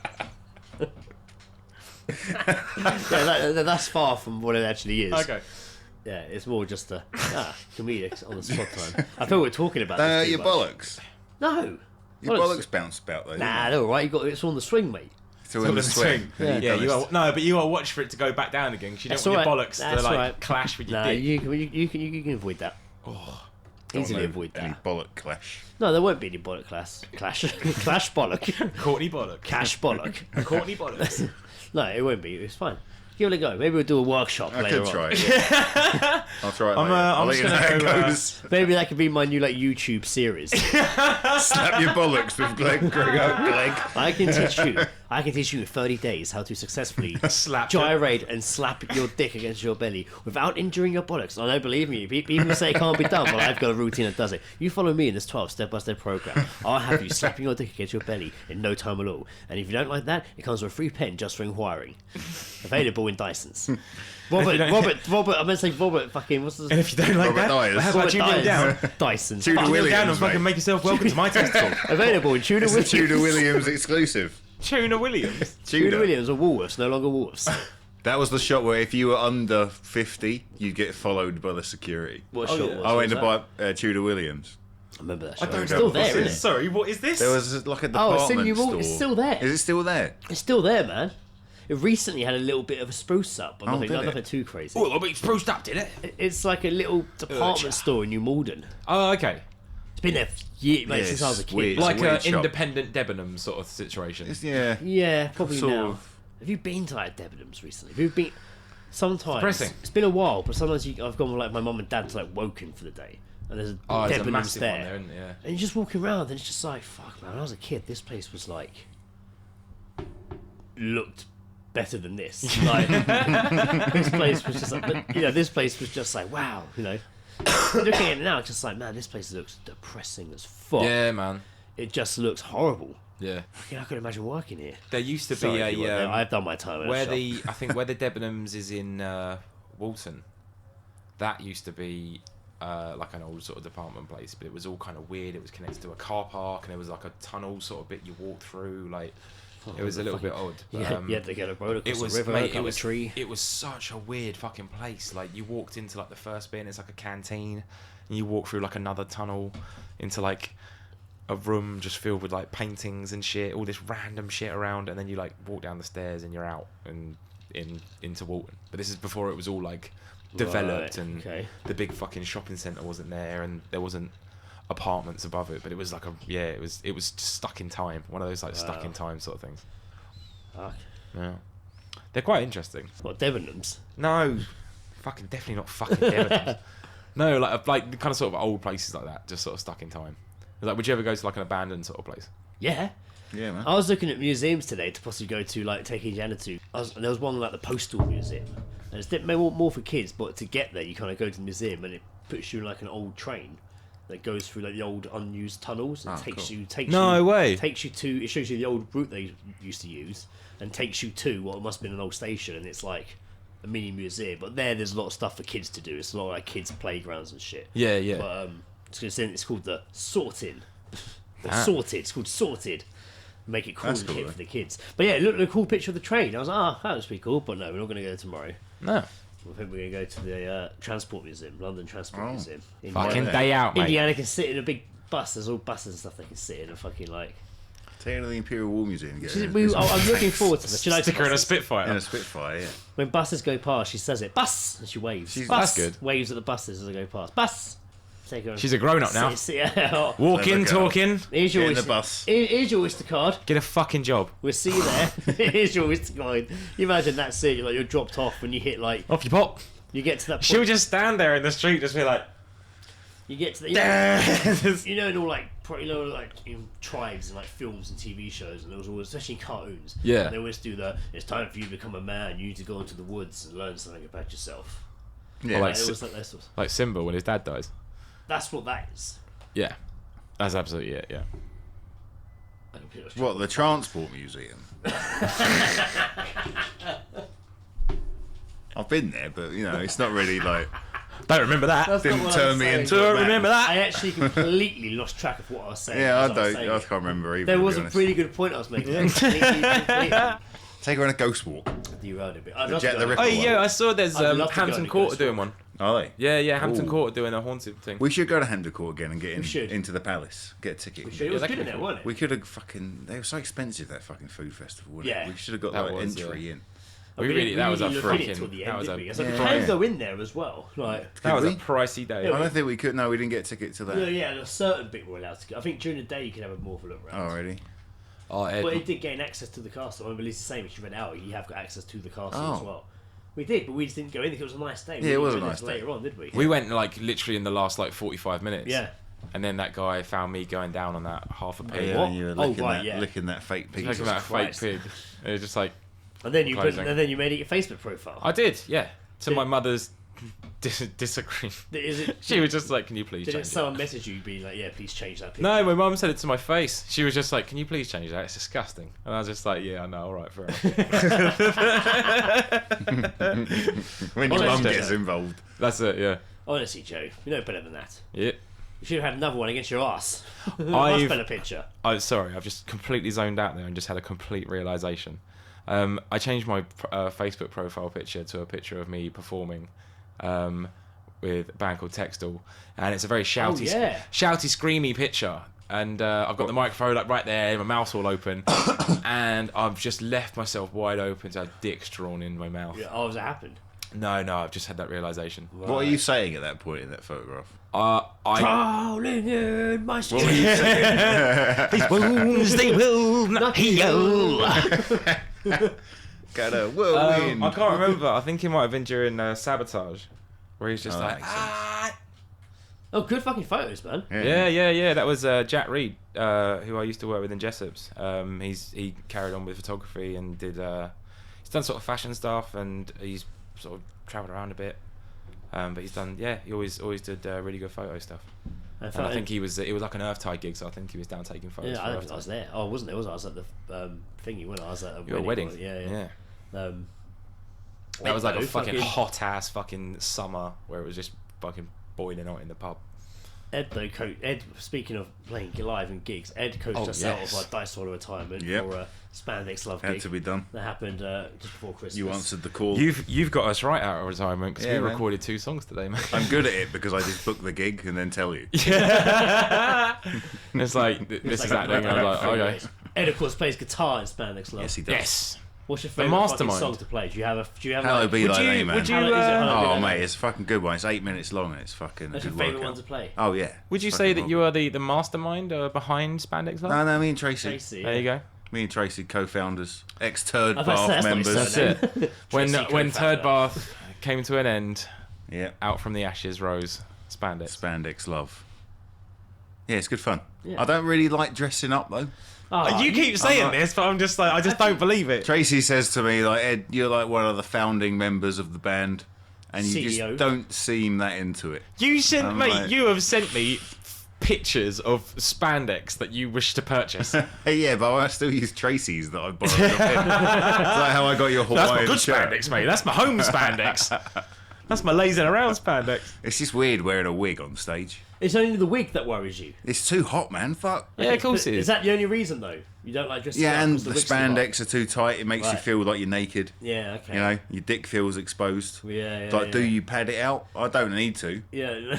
S4: Yeah, that's far from what it actually is.
S3: Okay.
S4: Yeah, it's more just a comedic on the spot time. I thought we were talking about this too
S5: Your
S4: much.
S5: bollocks.
S4: No.
S5: Your bollocks bounce about though.
S4: Nah, they're alright. It's on the swing, mate.
S5: Still in the swing.
S4: Yeah.
S3: Yeah, you are, no, but you got to watch for it to go back down again because you don't
S4: That's
S3: want your
S4: alright.
S3: bollocks to
S4: That's
S3: like
S4: alright.
S3: clash with your
S4: No,
S3: dick.
S4: you can avoid that. Easily avoid
S5: Any
S4: that.
S5: bollock clash.
S4: No, there won't be any bollock clash. Clash bollock.
S3: Courtney bollock.
S4: Cash bollock.
S3: Courtney bollocks.
S4: No, it won't be. It's fine. Give it a go. Maybe we'll do a workshop
S5: I
S4: later
S5: could
S4: on.
S5: try it. Yeah. I'll try it later.
S3: I'm
S5: I'll let
S3: just
S5: you know
S3: gonna
S5: how it
S3: go,
S5: goes.
S4: Maybe that could be my new like YouTube series.
S5: Slap your bollocks with Greg.
S4: I can teach you in 30 days how to successfully
S3: Slap
S4: gyrate and slap your dick against your belly without injuring your buttocks. I don't believe me. People say it can't be done, but I've got a routine that does it. You follow me in this 12 step-by-step program. I'll have you slapping your dick against your belly in no time at all. And if you don't like that, it comes with a free pen just for inquiring. Available in Dysons. Robert, I'm going to say Robert fucking, what's
S3: And
S4: this?
S3: if you don't like
S5: Robert
S3: that,
S5: Dyers.
S3: how about you kneel down?
S4: Dysons.
S5: Tudor
S3: Kneel
S5: Williams,
S3: down and fucking
S5: mate.
S3: make yourself welcome to my testicle.
S4: Available in Tudor
S5: It's a
S4: Williams.
S5: Tudor Williams exclusive.
S3: Tuna Williams.
S4: Tudor Williams or Woolworths, no longer Woolworths.
S5: That was the shot where if you were under 50, you'd get followed by the security.
S4: What
S3: Oh,
S4: shot
S3: yeah.
S4: was
S5: I went
S4: was
S5: to
S4: that?
S5: buy Tudor Williams.
S4: I remember that
S3: I
S4: shot.
S3: don't
S4: It's
S3: know
S4: still
S3: what this
S4: there,
S3: is.
S4: isn't it?
S3: Sorry, what is this?
S5: There was like a
S4: Oh, it's
S5: department
S4: in New
S5: store.
S4: York. It's still there.
S5: Is it still there?
S4: It's still there, man. It recently had a little bit of a spruce up, but
S5: Oh,
S4: nothing,
S5: did it?
S4: nothing too crazy.
S3: Oh, but it's spruced up, did it?
S4: It's like a little department store in New Malden.
S3: Oh, okay.
S4: It's been there for years, mate,
S5: Yeah,
S4: since I was a
S5: it's
S4: kid.
S5: weird. It's a
S3: Like
S5: weird
S3: an
S5: shop.
S3: independent Debenham sort of situation.
S5: Yeah.
S4: Yeah, probably
S5: Sort
S4: now.
S5: of.
S4: Have you been to like Debenhams recently? Have you been? Sometimes
S3: Depressing.
S4: it's been a while, but sometimes I've gone with like my mum and dad to like Woking for the day, and there's a
S3: Oh, there's a
S4: Debenhams
S3: massive
S4: there.
S3: one there, isn't there? Yeah.
S4: And you're just walking around, and it's just like, fuck, man. When I was a kid, this place was like looked better than this. Like this place was just like, but, this place was just like, wow, Looking at it now, it's just like, man, this place looks depressing as fuck.
S3: Yeah, man.
S4: It just looks horrible.
S3: Yeah.
S4: I couldn't imagine working here.
S3: There used to
S4: Sorry
S3: be
S4: if you work
S3: a
S4: there. I've done my time at
S3: where
S4: a shop.
S3: I think where the Debenhams is in Walton. That used to be like an old sort of department place, but it was all kind of weird. It was connected to a car park, and there was like a tunnel sort of bit you walked through. Like it was a little bit odd. But,
S4: You had to get a road across
S3: it was
S4: the river,
S3: mate,
S4: climb a tree.
S3: it was such a weird fucking place. Like you walked into like the first bit and it's like a canteen, and you walk through like another tunnel into like a room just filled with like paintings and shit, all this random shit around, and then you like walk down the stairs and you're out and into Walton. But this is before it was all like developed,
S4: Right,
S3: and
S4: okay.
S3: the big fucking shopping centre wasn't there, and there wasn't apartments above it, but it was like it was just stuck in time, one of those like stuck in time sort of things.
S4: Fuck.
S3: Yeah, they're quite interesting.
S4: What, Debenhams?
S3: No, fucking definitely not fucking Debenhams. No, like the kind of sort of old places like that, just sort of stuck in time. Like, would you ever go to like an abandoned sort of place?
S4: Yeah.
S5: Yeah, man.
S4: I was looking at museums today to possibly go to, like, take Indiana to. There was one like the Postal Museum. And it's maybe more for kids, but to get there, you kind of go to the museum and it puts you in like an old train that goes through like the old unused tunnels and takes you
S3: way.
S4: takes you to. It shows you the old route they used to use and takes you to what must have been an old station, and it's like a mini museum. But there's a lot of stuff for kids to do. It's a lot of like kids' playgrounds and shit.
S3: Yeah, yeah.
S4: But it's called the Sorted.
S3: Ah.
S4: Sorted. It's called Sorted. Make it cool
S5: That's
S4: and
S5: cool,
S4: hip
S5: though.
S4: for the kids. But yeah, look at the cool picture of the train. I was like, that was pretty cool. But no, we're not going to go tomorrow.
S3: No,
S4: I think we're going to go to the Transport Museum, London Transport Museum.
S3: fucking
S5: Yeah.
S3: day out, mate.
S4: Indiana can sit in a big bus. There's all buses and stuff they can sit in and fucking like.
S5: Take her to the Imperial War Museum and get her
S4: I'm looking forward to this. She likes
S3: Stick her in a
S4: buses.
S3: Spitfire.
S5: in a Spitfire, yeah.
S4: When buses go past, she says it, bus, and she waves.
S5: She's-
S4: Bus,
S3: That's good.
S4: Waves at the buses as they go past. Bus. Take her.
S3: She's a grown-up now.
S4: Yeah.
S3: Walking,
S5: Clever girl.
S3: talking.
S4: Here's your
S5: Get in the
S4: Oyster-
S5: bus.
S4: Here's your Oyster card.
S3: Get a fucking job.
S4: We'll see you there. Here's your Oyster card. You imagine that scene, like you're dropped off when you hit like
S3: Off you pop.
S4: you get to that point.
S3: She'll just stand there in the street, just be like,
S4: You get to the in all like in tribes and like films and TV shows, and there was always, especially in cartoons.
S3: Yeah.
S4: And they always do it's time for you to become a man. You need to go into the woods and learn something about yourself.
S3: Yeah. Or
S4: Like
S3: Simba when his dad dies.
S4: That's what that is.
S3: Yeah, that's absolutely it. Yeah.
S5: What, the Transport Museum? I've been there, but it's not really like.
S3: Don't remember that.
S5: Didn't turn me into.
S3: Don't remember that.
S4: I actually completely lost track of what I was saying.
S5: Yeah, I can't remember either.
S4: There was a really good point I was making. Completely.
S5: Take her on a ghost walk.
S4: Derailed a bit.
S3: Oh yeah, I saw there's Hampton Court doing one.
S5: Are they?
S3: Yeah, Hampton Court doing a haunted thing.
S5: We should go to Hampton Court again and get into the palace. Get a ticket.
S4: It was good in there, wasn't it?
S5: We could have fucking. They were so expensive, that fucking food festival, wasn't it? We should have got
S3: That
S5: like
S3: was,
S5: entry in.
S3: That was a freaking.
S4: That was a. You can go in there as well. Like
S3: that was a pricey day.
S5: I don't think we could. No, we didn't get a ticket to that.
S4: Yeah, a certain bit we're allowed to go. I think during the day you can have more of a look around.
S5: Oh, really?
S4: But it did gain access to the castle. I believe it's the same. If you went out, you have got access to the castle as well. We did, but we just didn't go in because it was a nice day.
S5: Yeah, it was a nice day.
S4: Later on, did we?
S3: We went like literally in the last 45 minutes.
S4: Yeah.
S3: And then that guy found me going down on that half a pig.
S5: Yeah, and you were licking that fake pig.
S3: Licking that fake pig. It was just like.
S4: And then you made it your Facebook profile.
S3: I did, yeah. To my mother's disagree. She was just like, "Can you please change it?"
S4: Did someone message you, be like, "Yeah, please change that picture"?
S3: No, my mum said it to my face. She was just like, "Can you please change that? It's disgusting." And I was just like, "Yeah, I know. All right, fair enough."
S5: When your mum gets involved.
S3: That's it, yeah.
S4: Honestly, Joe, you know better than that.
S3: Yeah.
S4: You should have had another one against your ass. Much better picture.
S3: Sorry, I've just completely zoned out there and just had a complete realisation. I changed my Facebook profile picture to a picture of me performing with a band called Textile, and it's a very shouty, screamy picture. And I've got the microphone like right there, my mouth's all open, and I've just left myself wide open to have dicks drawn in my mouth.
S4: Yeah, has it happened?
S3: No, I've just had that realisation.
S5: Right. What are you saying at that point in that photograph?
S4: Crawling in my skin.
S5: What were you saying?
S3: These wounds, they will not heal.
S5: Got a whirlwind.
S3: I can't remember. I think it might have been during Sabotage, where he's just
S4: Oh, good fucking photos, man.
S3: Yeah. That was Jack Reed, who I used to work with in Jessop's. He carried on with photography and did. He's done sort of fashion stuff, and he's sort of travelled around a bit. But he's done. Yeah, he always did really good photo stuff. And I think it was like an Earthtide gig, so I think he was down taking photos.
S4: Yeah, I don't think I was there. Oh, I wasn't there, was I? I was at the thingy when I was at
S3: a wedding.
S4: Yeah.
S3: That was like a fucking hot ass fucking summer where it was just fucking boiling out in the pub.
S4: Ed, speaking of playing live and gigs, Ed coached us out of our Dice Hall retirement for a Spandex Love gig.
S5: Had to be done.
S4: That happened just before Christmas.
S5: You answered the call.
S3: You've got us right out of retirement because we recorded 2 songs today, mate.
S5: I'm good at it because I just book the gig and then tell you.
S3: Yeah. It's like, this is happening. I was like, okay.
S4: Ed, of course, plays guitar in Spandex Love.
S5: Yes, he does.
S3: Yes.
S4: What's your favourite fucking song to play? Do you have
S5: Hello Be Like That, man.
S4: Oh,
S5: mate, it's a fucking good one. It's 8 minutes long and it's fucking
S4: That's
S5: a
S4: your
S5: good
S4: favourite
S5: workout.
S4: one to play?
S5: Oh, yeah.
S3: Would you say that you are the mastermind behind Spandex Love?
S5: No, me and Tracy.
S3: There you go.
S5: Me and Tracy, co-founders, ex-Third Bath members.
S3: That's it. When Third Bath came to an end, out from the ashes rose Spandex.
S5: Spandex Love. Yeah, it's good fun.
S4: Yeah.
S5: I don't really like dressing up, though.
S3: You keep saying this, but I'm just like, I just don't believe it.
S5: Tracy says to me, like, Ed, you're like one of the founding members of the band, and you
S4: CEO.
S5: just don't seem that into it.
S3: You have sent me pictures of spandex that you wish to purchase.
S5: Yeah, but I still use Tracy's that I borrowed off him. That's like how I got your Hawaiian
S3: That's my good
S5: shirt.
S3: spandex, mate. That's my home spandex. That's my lazing around spandex.
S5: It's just weird wearing a wig on stage.
S4: It's only the wig that worries you.
S5: It's too hot, man. Fuck.
S3: Yeah, of course it is.
S4: Is that the only reason, though? You don't like dressing up?
S5: Yeah, and
S4: because
S5: the
S4: wig's too hot?
S5: spandex are too tight. It makes you feel like you're naked.
S4: Yeah, okay.
S5: You know, your dick feels exposed.
S4: Yeah.
S5: Like, do you pad it out? I don't need to.
S4: Yeah.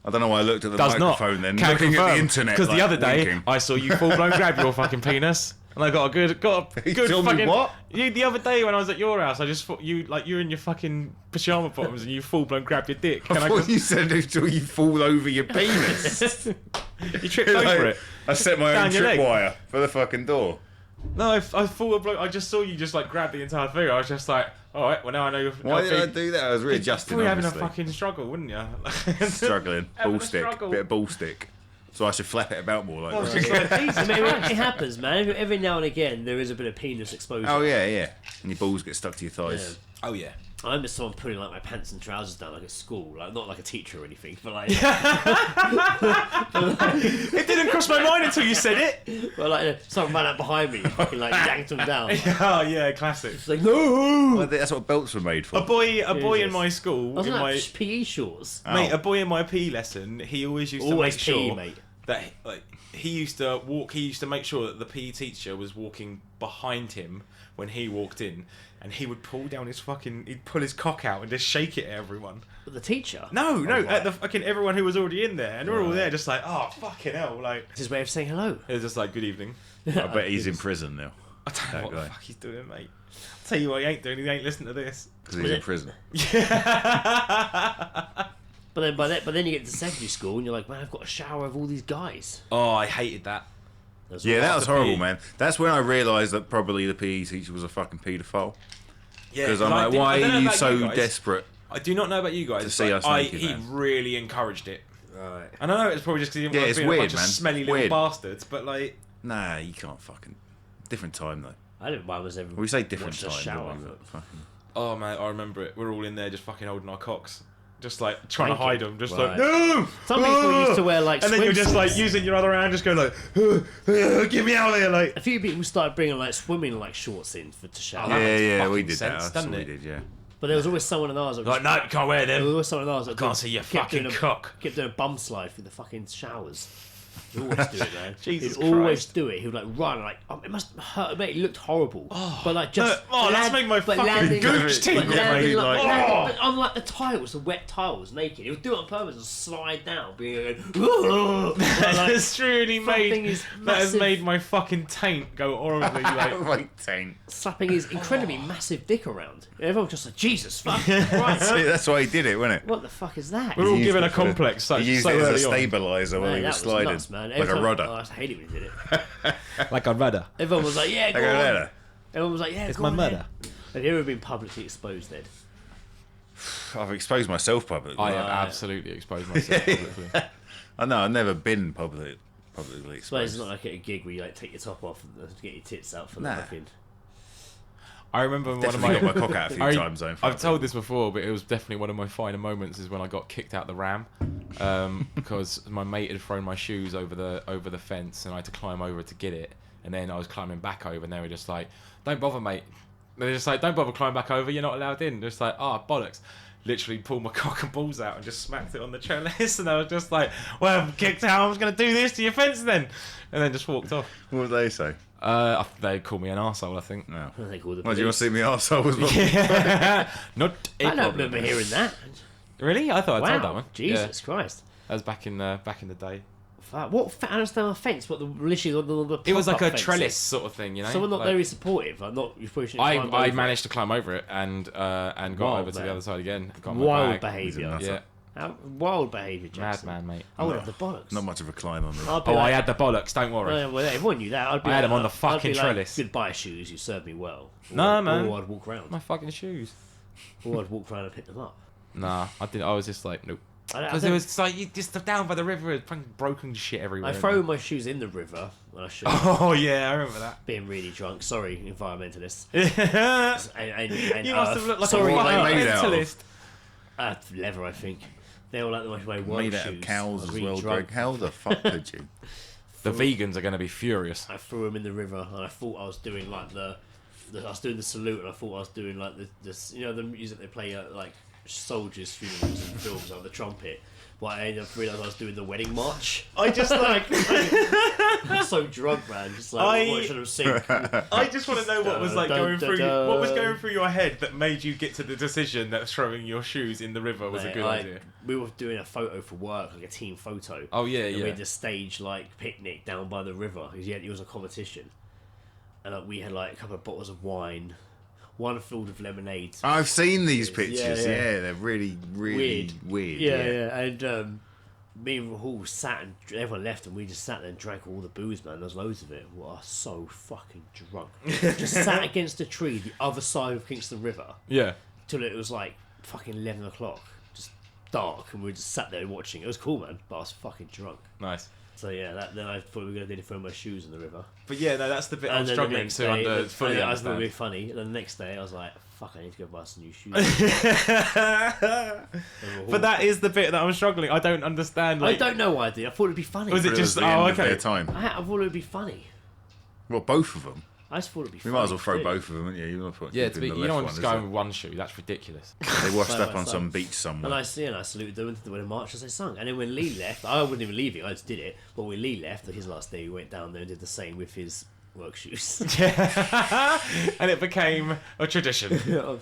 S5: I don't know why I looked at the
S3: Does
S5: microphone then.
S3: Can't
S5: looking
S3: confirm.
S5: at the internet.
S3: Because the other day,
S5: winking.
S3: I saw you full blown grab your fucking penis. And I got a good
S5: told me
S3: fucking.
S5: what?
S3: The other day when I was at your house, I just thought you're in your fucking pajama bottoms and you full blown grabbed your dick.
S5: I thought you said until you fall over your penis.
S3: You tripped over it.
S5: I set my
S3: Down
S5: own
S3: your leg.
S5: tripwire for the fucking door.
S3: No, I thought I just saw you just like grab the entire figure. I was just like, all right, well now I know you're.
S5: Why did I do that? I was readjusting.
S3: You're having a
S5: obviously.
S3: fucking struggle, wouldn't you?
S5: Struggling.
S3: Having
S5: Ball
S3: a
S5: stick.
S3: struggle.
S5: Bit of ball stick. So I should flap it about more like that.
S4: I mean, it happens, man. Every now and again, there is a bit of penis exposure.
S5: Oh yeah. And your balls get stuck to your thighs.
S3: Oh yeah.
S4: I remember someone putting like my pants and trousers down like at school, like not like a teacher or anything, but like,
S3: It didn't cross my mind until you said it.
S4: but like someone ran up behind me, and fucking like yanked them down. It's
S3: Oh yeah, classic.
S4: like no.
S5: Well, that's what belts were made for.
S3: A boy in
S4: Jesus.
S3: my school,
S4: I was
S3: in
S4: like
S3: my
S4: PE shorts.
S3: mate, a boy in my PE lesson, he always used to
S4: Always
S3: make sure
S4: PE, mate.
S3: that like he used to walk. He used to make sure that the PE teacher was walking behind him when he walked in, and he would pull down his fucking. He'd pull his cock out and just shake it at everyone.
S4: But the teacher.
S3: No,
S4: right.
S3: at the fucking everyone who was already in there, and we're all there just like, oh fucking hell, like
S4: It's his way of saying hello.
S3: it was just like good evening.
S5: I bet he's in prison now
S3: I don't know
S5: That
S3: what
S5: guy.
S3: the fuck he's doing, mate. I'll tell you what he ain't doing. He ain't listening to this.
S5: because he's in prison.
S4: But then you get to secondary school and you're like, man, I've got a shower of all these guys.
S3: Oh, I hated that.
S5: Yeah, that was
S3: After
S5: horrible,
S3: PE.
S5: man. That's when I realised that probably the PE teacher was a fucking paedophile.
S3: Yeah,
S5: Because I'm
S3: I
S5: like,
S3: didn't- I
S5: why
S3: don't know
S5: are you
S3: about
S5: so
S3: guys.
S5: desperate?
S3: I do not know about you guys.
S5: To see
S3: but
S5: us naked,
S3: he
S5: man.
S3: really encouraged it.
S4: Right.
S3: And I know it's probably just because he didn't
S5: Yeah,
S3: want
S5: it's
S3: to be a
S5: weird,
S3: bunch of
S5: man.
S3: smelly little
S5: Weird.
S3: bastards, but like,
S5: Nah, you can't fucking. Different time though.
S4: I didn't mind was ever.
S5: We say different
S4: watched a
S5: time.
S4: shower.
S5: Don't we? But fucking...
S3: oh man, I remember it. We're all in there just fucking holding our cocks. Just like trying to
S4: Wanking.
S3: hide them, just
S4: Right.
S3: like no.
S4: Some people used to wear like.
S3: and then you're just like
S4: swimsuits.
S3: using your other hand, just going like, get me out of here, like.
S4: A few people started bringing like swimming like shorts in for to shower.
S3: that makes
S5: Yeah, we
S3: fucking
S5: did
S3: sense,
S5: that. That's
S3: doesn't
S5: what we
S3: it?
S5: did, yeah.
S4: But there was always someone in ours that was
S3: Like, no, you can't wear
S4: there was
S3: them.
S4: always someone in ours that
S3: Can't see your
S4: kept
S3: fucking
S4: doing
S3: cock.
S4: kept doing a bum slide through the fucking showers. He'd always do it, man.
S3: Jesus
S4: He'd always
S3: Christ.
S4: do it. He would like run, like it must hurt, mate. He looked horrible, but like just
S3: that's making my
S4: but
S3: fucking
S4: landing-
S3: gooch
S4: but
S3: tingle,
S4: landing
S3: mate.
S4: like,
S3: Like,
S4: landing, but on like the tiles, the wet tiles, naked. He would do it on purpose and slide down, being like,
S3: That's really
S4: something
S3: made.
S4: is
S3: That has
S4: massive.
S3: made my fucking taint go horribly. Like,
S5: Like taint.
S4: slapping his incredibly massive dick around. Everyone was just like, Jesus fucking Christ.
S5: See, that's why he did it, wasn't it?
S4: What the fuck is that?
S3: we're all
S5: He used
S3: given
S5: it
S3: a
S5: for the-
S3: complex. So,
S5: he used
S3: so
S5: it as
S3: early
S5: a
S3: on.
S5: stabiliser when
S4: Man,
S5: he
S4: that
S5: was sliding.
S4: nuts, man.
S5: Like
S4: Every
S5: a
S4: time-
S5: rudder.
S4: Oh, I hated when he did it.
S3: Like a rudder.
S4: Everyone was like, yeah, go
S5: Like a
S4: on.
S5: rudder.
S4: Everyone was like, yeah,
S3: It's
S4: go
S3: my
S4: on,
S3: murder.
S4: then. Have you ever been publicly exposed, Ed?
S5: I've exposed myself publicly.
S3: I have absolutely exposed myself publicly.
S5: I know, I've never been publicly
S4: I suppose it's
S5: exposed.
S4: not like at a gig where you like take your top off and get your tits out for
S5: Nah.
S4: the fucking.
S3: I remember one of
S5: Definitely
S3: my.
S5: got my cock out a few times though. in front
S3: I've
S5: of
S3: told
S5: people.
S3: this before, but it was definitely one of my finer moments is when I got kicked out the ram because my mate had thrown my shoes over the fence and I had to climb over to get it, and then I was climbing back over and they were just like, "Don't bother, mate." They're just like, "Don't bother climbing back over. You're not allowed in." Just like, "Oh bollocks." Literally pulled my cock and balls out and just smacked it on the trellis, and I was just like, "Well, I'm kicked out. I was going to do this to your fence then," and then just walked off.
S5: What would they say?
S3: They called me an arsehole, I think.
S5: No.
S4: I think all the.
S5: Why do you want to
S4: police.
S5: see me arsehole as well?
S3: Not a
S4: I don't
S3: problem.
S4: remember hearing that.
S3: Really? I thought I told that
S4: Wow,
S3: one.
S4: Jesus Christ!
S3: That was back in the day.
S4: Fuck. What? I understand a fence, but literally the
S3: It was like a
S4: pop-up
S3: trellis
S4: fences.
S3: sort of thing, you know.
S4: So we're not
S3: Like,
S4: very supportive. I'm not. You probably shouldn't climb
S3: I
S4: over.
S3: managed to climb over it and got
S4: Wild
S3: over to
S4: man.
S3: the other side again. Got my
S4: Wild
S3: bag.
S4: behaviour.
S5: He's a
S3: Yeah,
S4: Wild behaviour, Jackson.
S3: madman, mate.
S4: I would have the bollocks.
S5: Not much of a climb on me.
S4: I'd be
S3: Oh,
S4: like,
S3: I had the bollocks. Don't worry.
S4: well, everyone knew that. I'd be
S3: I had
S4: like,
S3: them on the
S4: I'd
S3: fucking
S4: be
S3: trellis.
S4: Like, goodbye, shoes. You served me well.
S3: No, man.
S4: Or I'd walk around.
S3: My fucking shoes.
S4: Or I'd walk around and pick them up.
S3: Nah, I didn't. I was just like, nope.
S4: I
S3: Because it was like you just down by the river, it's fucking broken shit everywhere.
S4: I throw my shoes in the river when I should.
S3: Oh yeah, I remember that.
S4: Being really drunk. Sorry, environmentalists.
S3: you
S4: And,
S3: must have looked like
S4: sorry,
S3: a
S5: What
S3: fucking
S5: they made out of?
S3: mentalist.
S4: leather, I think. They were like my work
S5: Made
S4: shoes.
S5: out of
S4: I
S5: cows
S4: was
S5: as
S4: really
S5: well,
S4: drunk.
S5: Greg. How the fuck could you?
S3: The vegans are going to be furious.
S4: I threw them in the river, and I thought I was doing like I was doing the salute, and I thought I was doing like the music they play at like soldiers' funerals and films, like the trumpet. But I ended up realising I was doing the wedding march. I just like I'm so drunk, man. Just like watching them sing.
S3: I just want to know what was like
S4: Dun,
S3: going
S4: dun,
S3: through.
S4: dun.
S3: What was going through your head that made you get to the decision that throwing your shoes in the river was a good idea.
S4: We were doing a photo for work, like a team photo.
S3: Oh yeah,
S4: And we
S3: yeah.
S4: had a stage like picnic down by the river. It was a competition, and we had like a couple of bottles of wine, one filled with lemonade.
S5: I've seen these pictures.
S4: Yeah,
S5: Yeah,
S4: yeah.
S5: they're really, really weird.
S4: Yeah. And me and Rahul sat and everyone left and we just sat there and drank all the booze, man. There was loads of it. We were so fucking drunk. Just sat against a tree the other side of Kingston River
S3: Yeah.
S4: till it was like fucking 11 o'clock. Just dark, and we just sat there watching. It was cool, man, but I was fucking drunk.
S3: Nice.
S4: So yeah, then I thought we were going to throw my shoes in the river.
S3: But yeah, no, that's the bit I'm
S4: And then
S3: struggling
S4: the next
S3: to
S4: day,
S3: fully
S4: I was a little
S3: understand.
S4: bit funny. And then the next day, I was like, "Fuck, I need to go buy some new shoes."
S3: But that is the bit that I'm struggling. I don't understand.
S4: I
S3: Like,
S4: don't know why I did. I thought it'd be funny.
S3: Was it
S5: But
S3: just-
S5: the end
S3: oh,
S5: of their
S3: okay.
S5: time.
S4: I thought it'd be funny.
S5: Well, both of them.
S4: I just thought it'd be
S5: We
S4: funny.
S5: might as well throw
S4: too.
S5: both of them, wouldn't you? You might as well
S3: yeah,
S5: keep
S3: to be,
S5: the
S3: you
S5: left
S3: don't
S5: one,
S3: just
S5: is
S3: go
S5: it?
S3: with one shoe. That's ridiculous.
S5: They washed
S4: Side
S5: up
S4: by
S5: on
S4: side.
S5: some beach somewhere.
S4: And I saluted them when they marched as they sung. And then when Lee left, I wasn't even leaving. I just did it. But when Lee left, his last day, we went down there and did the same with his work shoes.
S3: And it became a tradition.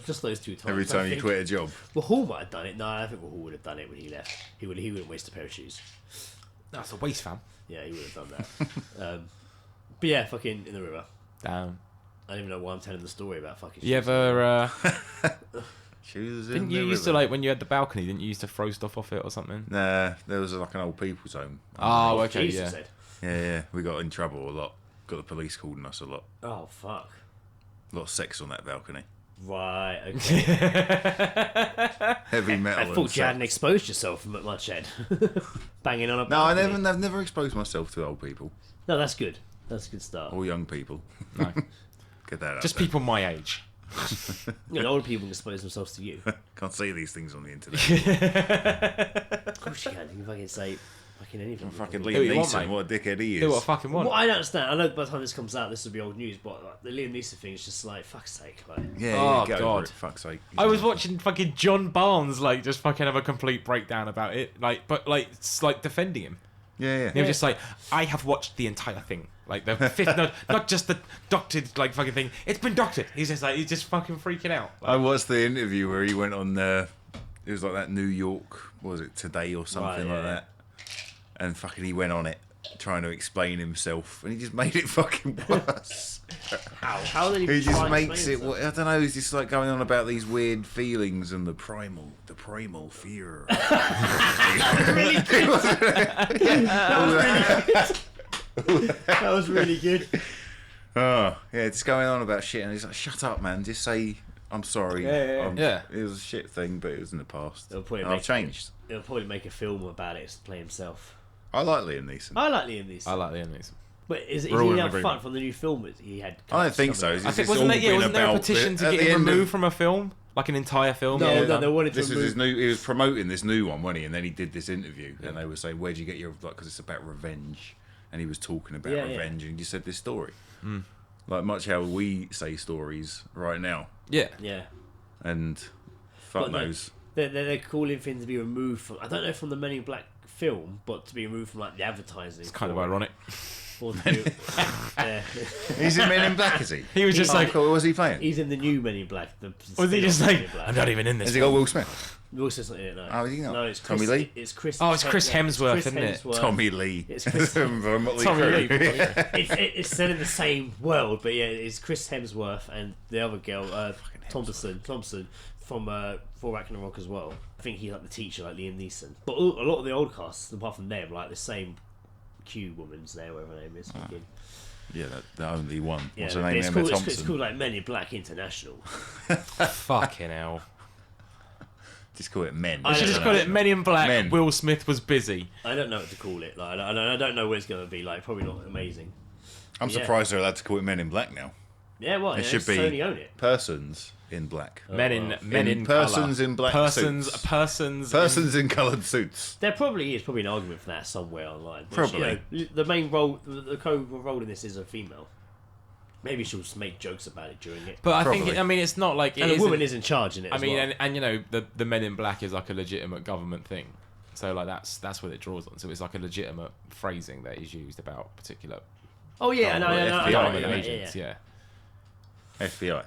S4: Just those 2 times.
S5: Every
S4: I
S5: time you
S4: think.
S5: quit a job.
S4: Rahul might have done it. No, I think Rahul would have done it when he left. He wouldn't waste a pair of shoes.
S3: That's a waste, fam.
S4: Yeah, he would have done that. But yeah, fucking in the river.
S3: Damn.
S4: I don't even know why I'm telling the story about fucking shoes.
S3: You ever?
S5: Shoes in
S3: Didn't you
S5: the
S3: used to
S5: river.
S3: like when you had the balcony? Didn't you used to throw stuff off it or something?
S5: Nah, there was like an old people's home.
S3: Oh, okay,
S4: Jesus
S3: yeah.
S4: said.
S5: Yeah, we got in trouble a lot. Got the police calling us a lot.
S4: Oh, fuck.
S5: A lot of sex on that balcony.
S4: Right, okay.
S5: Heavy metal.
S4: I
S5: and
S4: thought you hadn't
S5: sex.
S4: exposed yourself much, Ed. Banging on a
S5: No,
S4: balcony.
S5: I've never exposed myself to old people
S4: No, that's good. That's a good start.
S5: or young people.
S3: No,
S5: Get that out
S3: just
S5: there.
S3: people my age.
S4: You know, older people can expose themselves to you.
S5: Can't see these things on the internet.
S4: Of course you can. You can fucking say fucking anything.
S5: Fucking
S3: Do
S5: Liam
S3: what you want,
S5: Neeson,
S3: mate.
S5: what a dickhead he is.
S3: Do what I fucking want.
S4: Well, I don't understand. I know by the time this comes out, this will be old news, but like, the Liam Neeson thing is just like, fuck's sake. Like,
S5: Yeah,
S3: Oh,
S5: get
S3: God.
S5: over it, fuck's sake.
S3: I was watching fucking John Barnes like just fucking have a complete breakdown about it, like, but like it's like defending him.
S5: Yeah,
S3: He was just like, I have watched the entire thing, like the fifth, not just the doctored like fucking thing. It's been doctored. He's just fucking freaking out.
S5: I
S3: Like,
S5: watched the interview where he went on it was like that New York, what was it, Today or something
S4: Right,
S5: like
S4: yeah.
S5: that. And fucking he went on it trying to explain himself and he just made it fucking worse.
S4: how did
S5: He
S4: he
S5: just
S4: try and
S5: makes it,
S4: explain
S5: I don't know, he's just like going on about these weird feelings and the primal fear.
S4: That was really good.
S5: Oh, yeah, just going on about shit and he's like, shut up, man, just say, I'm sorry.
S3: Yeah.
S5: It was a shit thing, but it was in the past.
S4: They'll probably
S5: And I've
S4: make-
S5: changed.
S4: He'll probably make a film about it to play himself.
S5: I like Liam Neeson.
S4: I like Liam Neeson.
S3: I like the enemies.
S4: But is
S3: We're all
S4: he
S3: in
S4: up
S3: agreement.
S4: front from the new film that he had?
S5: I don't think so.
S4: coming
S5: It's
S4: out?
S3: I think
S5: it's
S3: wasn't
S5: all
S3: there? Yeah,
S5: been
S3: wasn't there a
S5: about
S3: petition to
S5: at
S3: get
S5: the
S3: him
S5: end of-
S3: removed from a film, like an entire film?
S4: No,
S3: Yeah,
S4: no, they wanted to
S5: This was
S4: remove.
S5: his new. He was promoting this new one, wasn't he? And then he did this interview, and they were saying, "Where'd you get your like?" Because it's about revenge, and he was talking about
S4: Yeah, yeah.
S5: revenge, and he just said this story, like much how we say stories right now,
S3: yeah.
S4: Yeah.
S5: and fuck
S4: But no,
S5: knows.
S4: They're calling things to be removed from. I don't know from the Men in Black film, but to be removed from like the advertising.
S3: It's kind of
S4: for-
S3: ironic.
S4: for the new- yeah.
S5: He's in Men in Black, is he?
S3: He was just like,
S5: What was he playing?
S4: He's in the new Men in Black.
S3: was he just
S4: spin-off Men
S3: like,
S4: in Black.
S3: I'm not even in this.
S5: Has he got Will Smith?
S4: Will Smith's not in it, no.
S5: Oh, is he not?
S4: No, it's
S5: Tommy
S4: Chris,
S5: Lee?
S4: It's Chris.
S3: Oh, it's Chris
S4: yeah,
S3: Hemsworth,
S4: Chris
S3: isn't it?
S4: Hemsworth.
S5: Tommy Lee.
S4: It's Chris-
S5: From Motley
S3: Tommy
S5: Crue.
S3: Lee.
S4: It's set in the same world, but yeah, it's Chris Hemsworth and the other girl, Thompson from Thor Ragnarok as well. I think he's like the teacher, like Liam Neeson. But a lot of the old casts, apart from them, like the same Q woman's there, whatever her name is. fucking-
S5: Yeah, the only one.
S4: Yeah,
S5: What's her
S4: but
S5: name?
S4: it's
S5: Emma
S4: called,
S5: Thompson.
S4: it's called like Men in Black International.
S3: Fucking hell.
S5: Just call it Men.
S4: I
S3: We should
S4: don't
S3: just
S4: know.
S3: call it Men in Black.
S5: Men.
S3: Will Smith was busy.
S4: I don't know what to call it. Like, I don't know what it's going to be. Like, probably not amazing.
S5: I'm
S4: yeah.
S5: surprised they're allowed to call it Men in Black now.
S4: Yeah, well,
S5: It
S4: yeah,
S5: should be
S4: Sony own it.
S5: persons in black.
S3: Men in
S5: persons
S3: colour.
S5: in black
S3: persons
S5: suits.
S3: persons
S5: In coloured suits.
S4: There probably is an argument for that somewhere online. But,
S5: Probably.
S4: you know, the main role, the co-role in this is a female. Maybe she'll just make jokes about it during it.
S3: But I
S5: Probably.
S3: think, I mean, it's not like it
S4: And the
S3: isn't-
S4: woman is in charge in it.
S3: I
S4: as
S3: mean,
S4: well.
S3: and you know, the Men in Black is like a legitimate government thing. So like that's what it draws on. So it's like a legitimate phrasing that is used about particular
S4: oh yeah, no,
S5: FBI
S3: government
S4: yeah,
S3: agents. Yeah.
S5: FBI.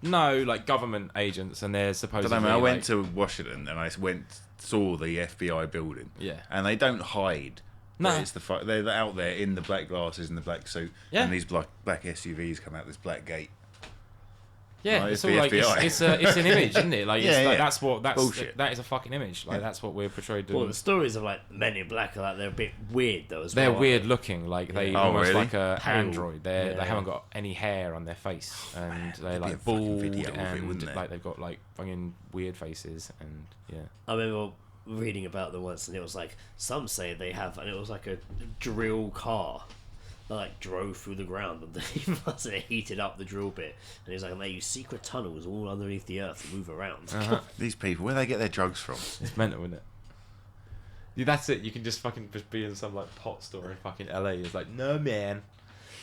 S3: No, like government agents, and they're
S5: I
S3: supposedly.
S5: don't know. I went
S3: like-
S5: to Washington and I saw the FBI building.
S3: Yeah.
S5: And they don't hide.
S3: No.
S5: It's they're out there in the black glasses and the black suit.
S3: Yeah.
S5: And these black SUVs come out this black gate.
S3: Yeah,
S5: Like,
S3: it's
S5: it's
S3: all
S5: the
S3: like
S5: FBI.
S3: it's an image, isn't it? Like,
S5: Yeah,
S3: it's like
S5: yeah.
S3: that's
S5: Bullshit.
S3: that is a fucking image. Like that's what we're portrayed
S4: Well,
S3: doing.
S4: the stories of like Men in Black are like they're a bit weird though as well.
S3: They're
S4: aren't
S3: weird
S4: they?
S3: looking, like they
S4: Yeah.
S5: Oh,
S3: almost
S5: really?
S3: like a
S4: Pale.
S3: android. They
S4: Yeah.
S3: haven't got any hair on their face, and they're
S5: there'd be a
S3: like
S5: fucking
S3: bald
S5: video of it,
S3: and
S5: wouldn't there?
S3: like they've got like fucking weird faces, and yeah.
S4: I remember reading about them once, and it was like some say they have, and it was like a drill car that like drove through the ground underneath us, and it heated up the drill bit. And he's like, "They use secret tunnels all underneath the earth to move around."
S5: These people, where do they get their drugs from?
S3: It's mental, isn't it? Yeah, that's it. You can just fucking just be in some like pot store in fucking LA. It's like, no man.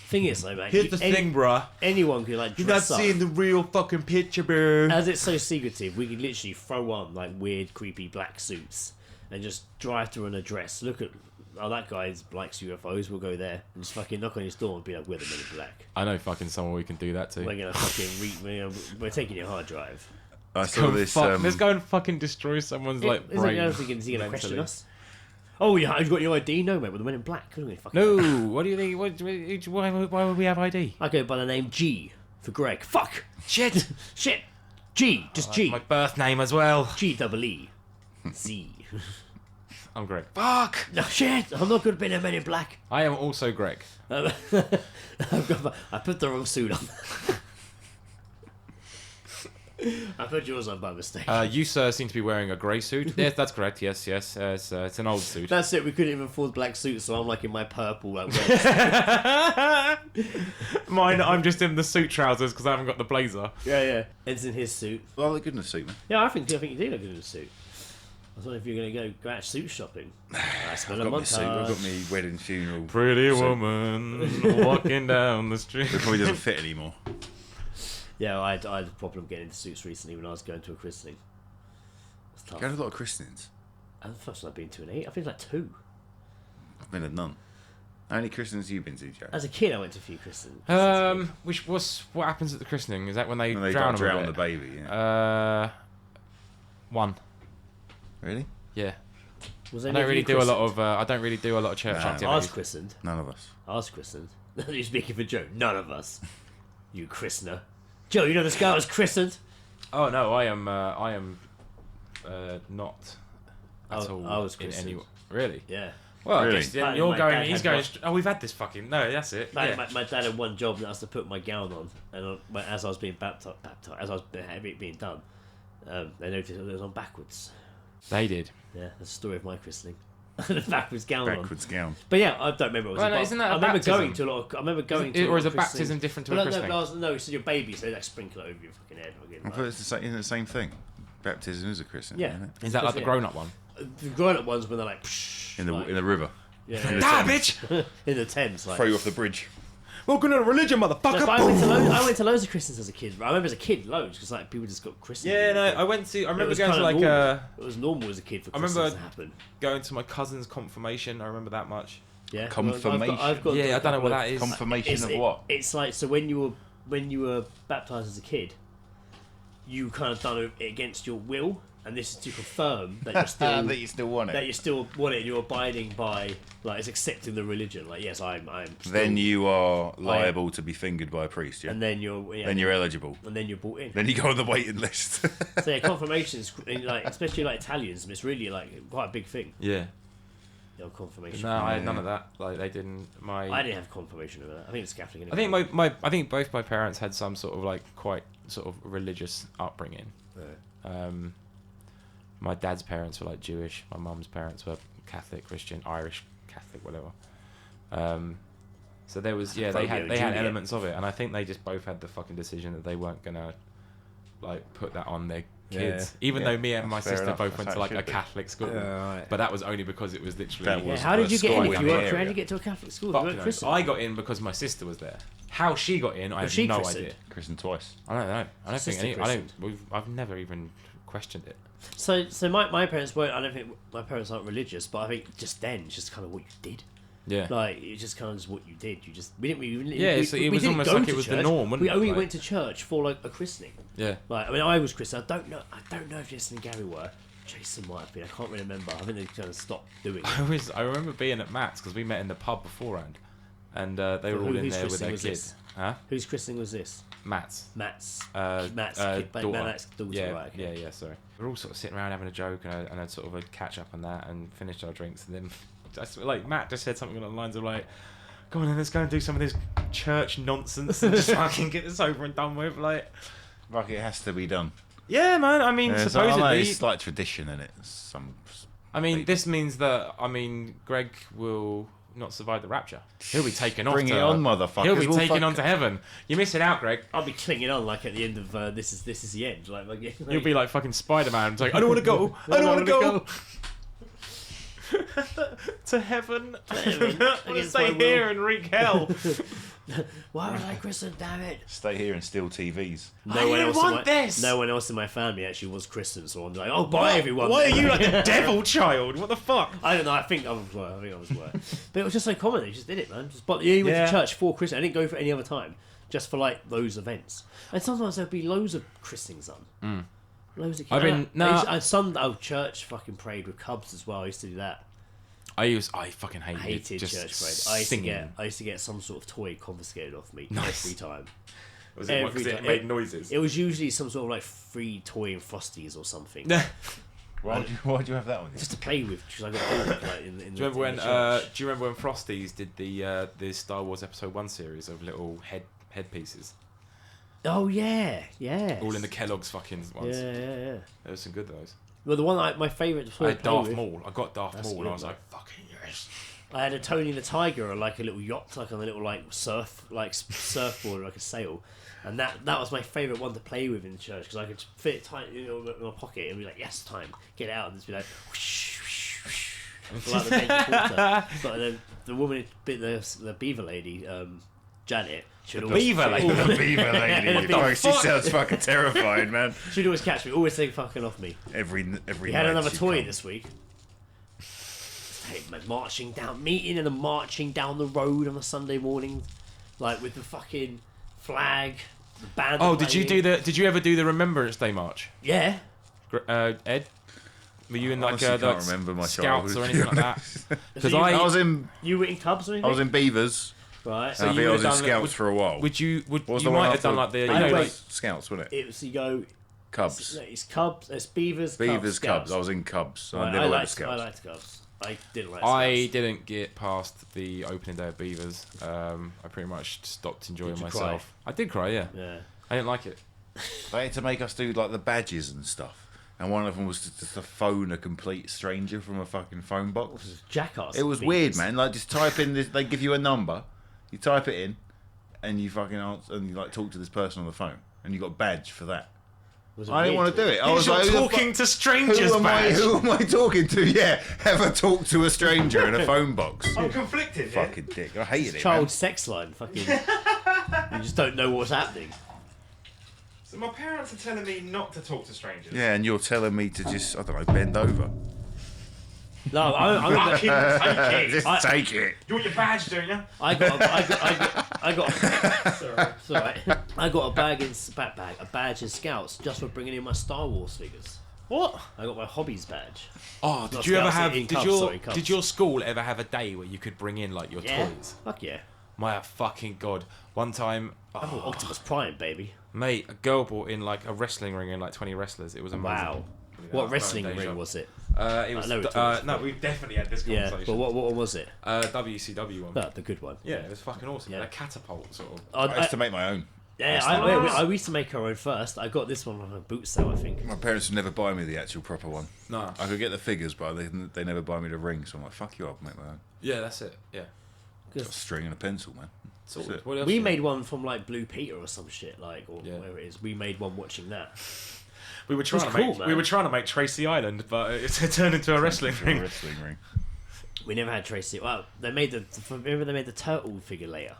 S4: Thing is, though, man,
S3: Here's the thing, bruh.
S4: anyone can like
S3: You're not
S4: dress up.
S3: seeing the real fucking picture, bro.
S4: As it's so secretive, we could literally throw on like weird, creepy black suits and just drive through in a dress. Look at, oh, that guy likes UFOs. We'll go there and just fucking knock on his door and be like, "We're the Men in Black.
S3: I know fucking someone we can do that to.
S4: We're gonna fucking we're taking your hard drive."
S5: I saw this.
S3: Let's go and fucking destroy somene's like
S4: Isn't
S3: brain.
S4: I was thinking, is he gonna question
S3: mentally.
S4: us? Oh, yeah, have you got your ID? No, mate, we're the Men in Black. Couldn't we fucking?
S3: No, what do you think? Why would we have ID?
S4: I go by the name G for Greg. Fuck.
S3: Shit.
S4: Shit. G. Just G.
S3: My birth name as well.
S4: G-double-E. Z.
S3: I'm Greg.
S5: Fuck!
S4: No, shit. I'm not good at being a Men in Black.
S3: I am also Greg.
S4: I put the wrong suit on. I put yours on by mistake.
S3: You, sir, seem to be wearing a grey suit. Yes, that's correct. Yes. It's an old suit.
S4: That's it. We couldn't even afford black suits, so I'm like in my purple like red.
S3: Mine, I'm just in the suit trousers because I haven't got the blazer.
S4: Yeah. Ed's in his suit.
S5: Well, the goodness suit, man.
S4: Yeah, I think you do look good in a suit. I was wondering if you're going to go out suit shopping. I smell a
S5: I've got my suit. I've got
S4: montage.
S5: my wedding funeral.
S3: Pretty
S5: suit.
S3: woman walking down the street.
S5: It probably doesn't fit anymore.
S4: Yeah, I had a problem getting into suits recently when I was going to a christening. It's tough.
S5: You had a lot of christenings.
S4: And the first one I've been to an 8. I think it's like 2.
S5: I've been to none. How many christenings have you been to, Joe?
S4: As a kid, I went to a few christenings.
S3: What happens at the christening? Is that when they
S5: When they
S3: drown
S5: drown
S3: them
S5: the
S3: a bit?
S5: baby, yeah.
S3: One.
S5: Really?
S3: Yeah.
S4: Was
S3: I
S4: any
S3: don't
S4: of
S3: really
S4: you
S3: do a lot
S4: christened?
S3: of. I don't really do a lot of church
S5: Nah.
S4: I was
S3: activities.
S4: christened.
S5: None of us.
S4: I was christened. You're speaking for Joe. None of us. You christener. Joe, you know this guy was christened?
S3: Oh no, I am not at all.
S4: I was
S3: in
S4: christened.
S3: any. Really?
S4: Yeah.
S3: Well,
S5: Really?
S3: I guess then
S4: Like,
S3: you're
S4: my
S3: going.
S4: dad
S3: He's
S4: had
S3: going.
S4: one.
S3: Oh, we've had this fucking. No, that's it.
S4: Like,
S3: Yeah.
S4: my dad had one job and I was to put my gown on, and as I was being baptized, as I was being done, they noticed it was on backwards.
S3: They did.
S4: Yeah, that's the story of my christening. The backwards gown
S5: Backwards gown.
S4: But yeah, I don't remember. What it was
S3: Well, no,
S4: about.
S3: isn't that a
S4: I remember
S3: baptism?
S4: going to a lot. I remember going to.
S3: Or is
S4: a
S3: a
S4: lot of
S3: baptism
S4: christenings.
S3: different to a
S4: Well,
S3: christening?
S4: No, so your baby, so they like sprinkle it over your fucking head. Again,
S5: I thought it's the same, isn't it the same thing? Baptism is a christening,
S4: Yeah.
S5: isn't it?
S3: Is that like the
S4: Yeah.
S3: grown-up one?
S4: The grown-up ones when they're like, psh,
S5: In the
S4: like,
S5: in the river.
S4: yeah,
S3: Ah, bitch!
S4: in the Thames, like.
S5: Throw you off the bridge.
S3: Welcome to the religion, motherfucker!
S4: No, but I went to loads of christenings as a kid. I remember as a kid, loads, because like people just got christened.
S3: Yeah, no, I went to. I
S4: It
S3: remember
S4: was
S3: going to
S4: kinda
S3: like
S4: normal. It was normal as a kid for
S3: I remember-
S4: christenings to happen.
S3: going to my cousin's confirmation. I remember that much.
S4: Yeah,
S5: Confirmation.
S4: I've got
S3: Yeah, I don't know what
S4: a couple
S3: that is.
S5: Confirmation of what?
S4: It's like so when you were baptized as a kid, you kind of done it against your will, and this is to confirm that you're still
S5: that you still want
S4: that
S5: it.
S4: you still want it. And you're abiding by like it's accepting the religion. Like yes, I'm. Still,
S5: Then you are liable to be fingered by a priest, yeah?
S4: and then you're
S5: Then you're eligible.
S4: and then you're brought in.
S5: Then you go on the waiting list.
S4: So yeah, confirmations, like especially like Italians, it's really like quite a big thing.
S3: Yeah.
S4: Your confirmation.
S3: No, I had none of that. Like they didn't.
S4: I didn't have confirmation of that. I think it's Catholic.
S3: I think I think both my parents had some sort of like quite sort of religious upbringing. My dad's parents were like Jewish. My mum's parents were Catholic, Christian, Irish, Catholic, whatever. So there was they had
S4: Juliet.
S3: elements of it, and I think they just both had the fucking decision that they weren't gonna like put that on their kids.
S5: Yeah.
S3: Even
S5: Yeah,
S3: though me and my
S5: that's fair
S3: sister
S5: enough.
S3: both
S5: That's
S3: went
S5: how
S3: to
S5: it
S3: like a
S5: should be.
S3: Catholic school,
S4: right.
S3: but that was only because it was literally.
S5: That
S4: Yeah,
S5: was
S4: how did you get
S5: school
S4: in if
S5: in
S4: you
S5: the
S4: weren't? How
S5: area.
S4: did you get to a Catholic school?
S3: Fuck
S4: You weren't
S3: knows.
S4: christened.
S3: I got in because my sister was there. How she got in, I
S4: Was
S3: have
S4: she
S3: no
S4: christened?
S3: idea.
S5: Christened twice.
S3: I don't know. I don't think
S4: Sister
S3: any.
S4: christened.
S3: I've never even questioned it.
S4: So my parents weren't. I don't think my parents aren't religious, but I think just then it's just kind of what you did.
S3: Yeah.
S4: Like it's just kind of just what you did. You just we didn't.
S3: Yeah,
S4: we,
S3: so
S4: we
S3: it was
S4: didn't
S3: almost
S4: go
S3: like
S4: to
S3: it was the
S4: church.
S3: norm, wasn't
S4: we
S3: it?
S4: only
S3: Like-
S4: went to church for like a christening.
S3: Yeah.
S4: Like I mean, I was christened. I don't know if Jason and Gary were. Jason might have been. I can't really remember. I think they kind of stopped doing it.
S3: I remember being at Matt's because we met in the pub beforehand, and they were all in
S4: Whose
S3: there with
S4: christening
S3: their
S4: was
S3: kids.
S4: this?
S3: Huh?
S4: Whose christening was this?
S3: Matt's.
S4: Matt's
S3: Daughter.
S4: Matt's daughter,
S3: Yeah,
S4: right? Okay.
S3: yeah. Sorry. We're all sort of sitting around having a joke and a sort of a catch up on that, and finished our drinks, and then like Matt just said something along the lines of like, "Come on, then, let's go and do some of this church nonsense and just fucking get this over and done with." Like
S5: it has to be done.
S3: yeah, man. I mean, supposedly,
S5: it's like tradition, in it.
S3: I mean, this means that Greg will not survive the rapture. He'll be taken off.
S5: Bring it on, motherfuckers.
S3: He'll be taken on to heaven. You're missing out, Greg.
S4: I'll be clinging on like at the end of this is the end. Like
S3: You'll be like fucking Spider-Man. It's like, I don't want to go. I don't want to go. To heaven. I'm gonna stay here and wreak hell.
S4: Why was I christened? Damn it!
S5: Stay here and steal TVs.
S3: No one
S4: else in my family actually was christened, so I'm like, oh, bye everyone.
S3: Why are you like the devil child? What the fuck?
S4: I don't know. I think I was worse. But it was just so common. They just did it, man. But you went to church for Christmas. I didn't go for any other time, just for like those events. And sometimes there'd be loads of christenings done. Loads of kids. Church fucking prayed with Cubs as well. I used to do that.
S3: I fucking hated
S4: church parade. I used to get some sort of toy confiscated off me every time.
S3: Was it because it made noises?
S4: It was usually some sort of like free toy and Frosties or something.
S5: Why'd you have that one?
S4: Just to play with, because I got bored. Like,
S3: do you remember when Frosties did the Star Wars Episode 1 series of little headpieces?
S4: Oh yeah.
S3: All in the Kellogg's fucking ones.
S4: Yeah.
S3: There was some good those.
S4: Well, the one my favourite.
S3: I had Darth Maul. I got Darth Maul,
S4: good,
S3: and I was
S4: man.
S3: like, "Fucking yes!"
S4: I had a Tony the Tiger, or like a little yacht, like on a little surfboard, like a sail, and that was my favourite one to play with in church because I could fit it tight in my pocket and be like, "Yes, time, get it out," and just be like, whoosh, whoosh, whoosh, like the baby porter. But then the woman, the beaver lady, Janet.
S3: The beaver lady.
S5: Oh, she sounds fucking terrifying, man.
S4: She'd always catch me, always take fucking off me.
S5: Every
S4: We had another toy this week. Hey, man, meeting and then marching down the road on a Sunday morning, like with the fucking flag, the band.
S3: Oh, did you ever do the Remembrance Day march?
S4: Yeah.
S3: Ed? Were you in like
S5: can't remember my
S3: Scouts or anything like that? Because
S5: I was in.
S4: You were in Cubs or anything?
S5: I was in Beavers.
S4: Right.
S5: So I was in Scouts for a while.
S3: You might have done like the like
S5: Scouts, wasn't it?
S4: It was
S5: Cubs.
S4: It's Cubs. It's Beavers.
S5: Beavers,
S4: Cubs.
S5: I was in Cubs. So
S4: Right,
S5: I never went to
S4: I
S5: Scouts.
S4: liked Cubs. I didn't like Scouts.
S3: I didn't get past the opening day of Beavers. I pretty much stopped enjoying
S4: Did you
S3: myself. I did cry, yeah. I didn't like it.
S5: They had to make us do like the badges and stuff. And one of them was just to phone a complete stranger from a fucking phone box.
S4: Jackass.
S5: It was weird, man. Like just type in this. They give you a number. You type it in, and you fucking answer, and you like talk to this person on the phone, and you got a badge for that. I didn't want to do it. I was like,
S3: talking to strangers.
S5: Who am I talking to? Yeah, ever talk to a stranger in a phone box?
S3: I'm conflicted.
S5: Fucking dick. I hated it.
S4: Child
S5: Man.
S4: sex line. Fucking. You just don't know what's happening.
S3: So my parents are telling me not to talk to strangers.
S5: Yeah, and you're telling me to just, I don't know, bend over.
S4: No, I'm
S3: Fucking take it.
S5: Just take it.
S3: You want your badge, don't you?
S4: I got sorry. I got a badge in Scouts just for bringing in my Star Wars figures.
S3: What?
S4: I got my hobbies badge.
S3: Oh,
S4: Not
S3: did you ever
S4: Scouts,
S3: have?
S4: in
S3: Did
S4: Cubs,
S3: your
S4: Cubs.
S3: Did your school ever have a day where you could bring in like your toys?
S4: Fuck yeah.
S3: My fucking god! One time,
S4: I bought Optimus Prime, baby.
S3: mate, a girl brought in like a wrestling ring and like 20 wrestlers. It was amazing.
S4: Wow. What wrestling ring was it?
S3: It was.
S4: know it
S3: No, we definitely had this
S4: Yeah,
S3: conversation.
S4: but what was it?
S3: WCW one.
S4: No, the good one.
S3: Yeah, it was fucking awesome.
S4: Yeah.
S3: A catapult sort of.
S5: I used to make my own.
S4: Yeah, I used to make our own first. I got this one on a boot sale, I think.
S5: My parents would never buy me the actual proper one.
S3: No.
S5: I could get the figures, but they never buy me the ring. So I'm like, fuck you, I'll make my own.
S3: Yeah, that's it. Yeah.
S5: Got a string and a pencil, man.
S3: Sorted. What else
S4: We
S3: you-
S4: made one from like Blue Peter or some shit, like, or
S3: Yeah.
S4: whatever it is. We made one watching that.
S3: We were trying to
S4: cool,
S3: make.
S4: man.
S3: We were trying to make Tracy Island, but it turned into a wrestling
S5: A
S3: ring.
S5: wrestling ring.
S4: We never had Tracy. Well, remember they made the turtle figure later,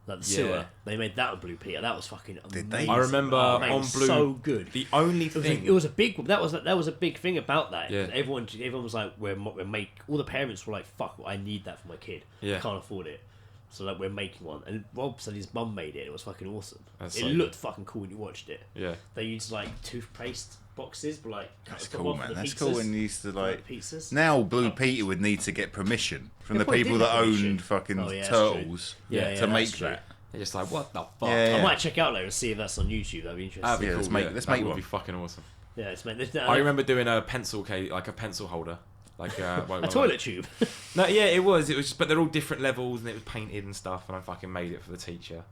S4: like the sewer.
S3: Yeah.
S4: They made that on Blue Peter. That was fucking amazing.
S5: they?
S3: I remember
S4: Oh, mate, it
S3: on
S4: was
S3: Blue.
S4: so good.
S3: The only thing.
S4: It was a big. That was a big thing about that.
S3: Yeah.
S4: Everyone was like, we're make. All the parents were like, fuck, I need that for my kid.
S3: Yeah.
S4: I can't afford it. So like we're making one, and Rob said his mum made it. And it was fucking awesome.
S3: That's
S4: It
S3: so
S4: looked fucking cool when you watched it.
S3: Yeah.
S4: They used like toothpaste boxes, but like
S5: That's
S4: cut
S5: cool,
S4: off
S5: man.
S4: the
S5: That's
S4: pizzas.
S5: cool when you used to like.
S4: Pizzas.
S5: Now Blue Peter would need to get permission from
S4: They
S5: the
S4: probably
S5: people
S4: did
S5: that
S4: get permission.
S5: owned fucking
S4: Oh, yeah, that's
S5: turtles
S4: true. Yeah,
S5: to make
S4: that's true.
S5: that.
S3: They're just like, what the fuck?
S5: Yeah.
S4: I might check out later and see if that's on YouTube. That'd be interesting.
S3: That'd be
S5: Yeah,
S3: cool.
S5: let's make-
S3: yeah.
S5: let's
S3: That
S5: make
S3: would
S5: one.
S3: be fucking awesome.
S4: Yeah, it's made.
S3: I remember doing a pencil case, like a pencil holder, like
S4: a toilet tube.
S3: No, yeah, it was. Just, but they're all different levels, and it was painted and stuff. And I fucking made it for the teacher.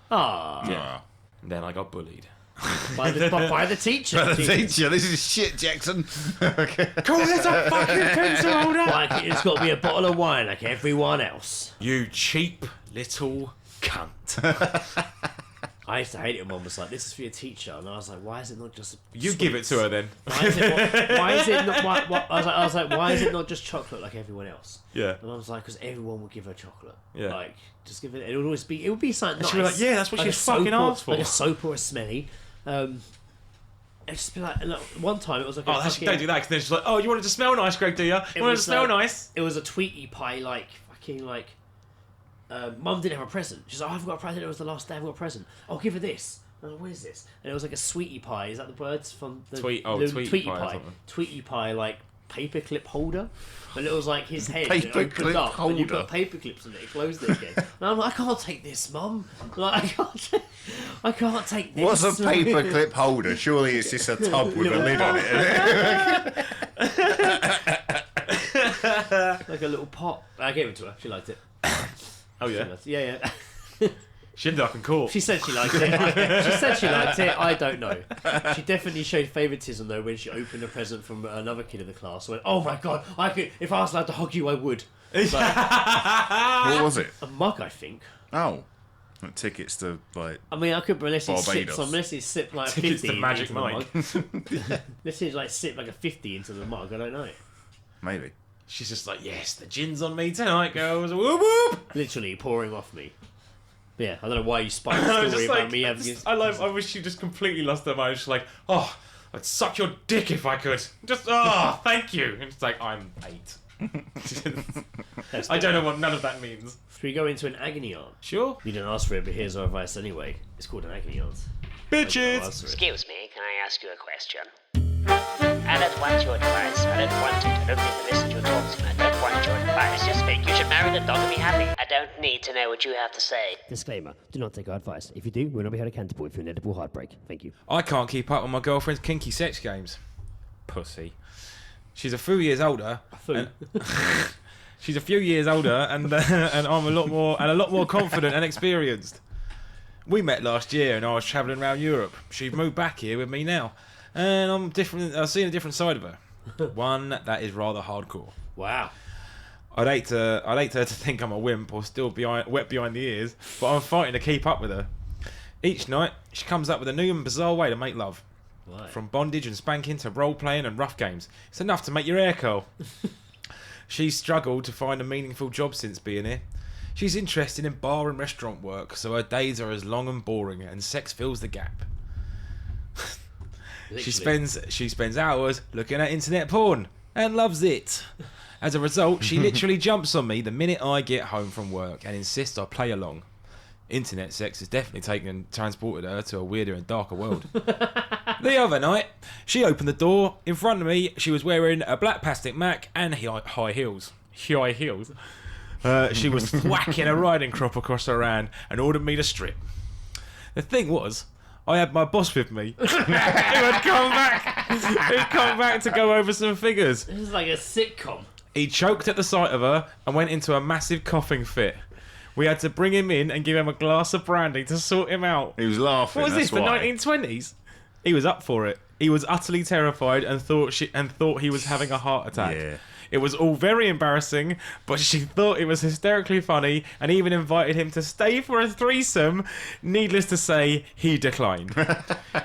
S4: Ah,
S5: Yeah.
S3: And then I got bullied.
S4: by the teacher.
S5: But the teacher, this is shit, Jackson. Okay.
S3: Call this a fucking pencil holder?
S4: Like it's got to be a bottle of wine, like everyone else.
S3: You cheap little cunt.
S4: I used to hate it when Mum was like, "This is for your teacher," and I was like, "Why is it not just?"
S3: You give it to her then.
S4: Why is it not? I was like, "Why is it not just chocolate like everyone else?"
S3: Yeah.
S4: And I was like, "Because everyone would give her chocolate.
S3: Yeah.
S4: Like, just give it. It would always be. It would be something nice.
S3: she'd be like, "Yeah, that's what
S4: like
S3: she's
S4: a soap
S3: fucking
S4: or-
S3: asked for."
S4: Like a soap or a smelly. It'd just be like, and one time it was like,
S3: Oh, actually, don't do that. Because then she's like, "Oh, you wanted to smell nice, Greg? Do you? You wanted to smell nice?"
S4: It was a Tweety pie, like fucking like. Mum didn't have a present. She's like, "Oh, I haven't got a present. It was the last day I haven't got a present. I'll give her this." And I'm like, what is this? And it was like a sweetie pie. Is that the words from the
S3: Tweety pie or something.
S4: Tweety pie, like paperclip holder. But it was like his head.
S5: Paperclip
S4: it opened up, and you
S5: holder.
S4: put paper clips in it. It closed it again. And I'm like, I can't take this, Mum. Like, I can't take this.
S5: What's a paperclip holder? Surely it's just a tub with a lid on it.
S4: Like a little pot. I gave it to her. She liked it.
S3: Oh
S4: She
S3: yeah.
S4: liked it. Yeah.
S3: She ended up in court.
S4: She said she liked it. She said she liked it. I don't know. She definitely showed favouritism though when she opened a present from another kid in the class. Went, oh my god! I could, if I was allowed to hug you, I would. Like,
S5: What was it?
S4: a mug, I think.
S5: Oh. Tickets to, like...
S4: I mean, I could unless he
S5: Barbados.
S4: sips, unless he sipped like
S3: Tickets
S4: 50
S3: to Magic
S4: into the
S3: Mike.
S4: mug. Unless he like sipped like a 50 into the mug. I don't know.
S5: Maybe.
S3: She's just like, yes, the gin's on me tonight, girls. Whoop whoop.
S4: Literally pouring off me. But yeah, I don't know why you spiked the story about me having.
S3: I wish she just completely lost her mind. She's like, oh, I'd suck your dick if I could. Just, oh, thank you. And it's like, I'm 8. I don't know what none of that means.
S4: Should we go into an agony aunt?
S3: Sure.
S4: You didn't ask for it, but here's our advice anyway. It's called an agony aunt.
S3: Bitches.
S4: I'll answer it.
S2: Excuse me, can I ask you a question? I don't want your advice. I don't want it. I don't need to listen to your talks. I don't want your advice. I just think you should marry the dog and be happy. I don't need to know what you have to say.
S4: Disclaimer: do not take our advice. If you do, we'll not be held accountable for inedible heartbreak. Thank you.
S3: I can't keep up with my girlfriend's kinky sex games. Pussy. She's a few years older. She's a few years older, and I'm a lot more confident and experienced. We met last year, and I was travelling around Europe. She's moved back here with me now, and I'm different. I've seen a different side of her. One that is rather hardcore.
S4: Wow.
S3: I'd hate her to think I'm a wimp or still wet behind the ears, but I'm fighting to keep up with her. Each night, she comes up with a new and bizarre way to make love.
S4: Right.
S3: From bondage and spanking to role-playing and rough games. It's enough to make your hair curl. She's struggled to find a meaningful job since being here. She's interested in bar and restaurant work, so her days are as long and boring, and sex fills the gap. She spends hours looking at internet porn and loves it. As a result, she literally jumps on me the minute I get home from work and insists I play along. Internet sex has definitely transported her to a weirder and darker world. The other night, she opened the door. In front of me, she was wearing a black plastic Mac and high heels. High heels. She was thwacking a riding crop across her hand and ordered me to strip. The thing was, I had my boss with me. Who had come back to go over some figures.
S4: This is like a sitcom.
S3: He choked at the sight of her and went into a massive coughing fit. We had to bring him in and give him a glass of brandy to sort him out.
S5: He was laughing.
S3: What was this,
S5: that's
S3: the
S5: why.
S3: 1920s? He was up for it. He was utterly terrified and thought he was having a heart attack.
S5: Yeah.
S3: It was all very embarrassing, but she thought it was hysterically funny and even invited him to stay for a threesome. Needless to say, he declined.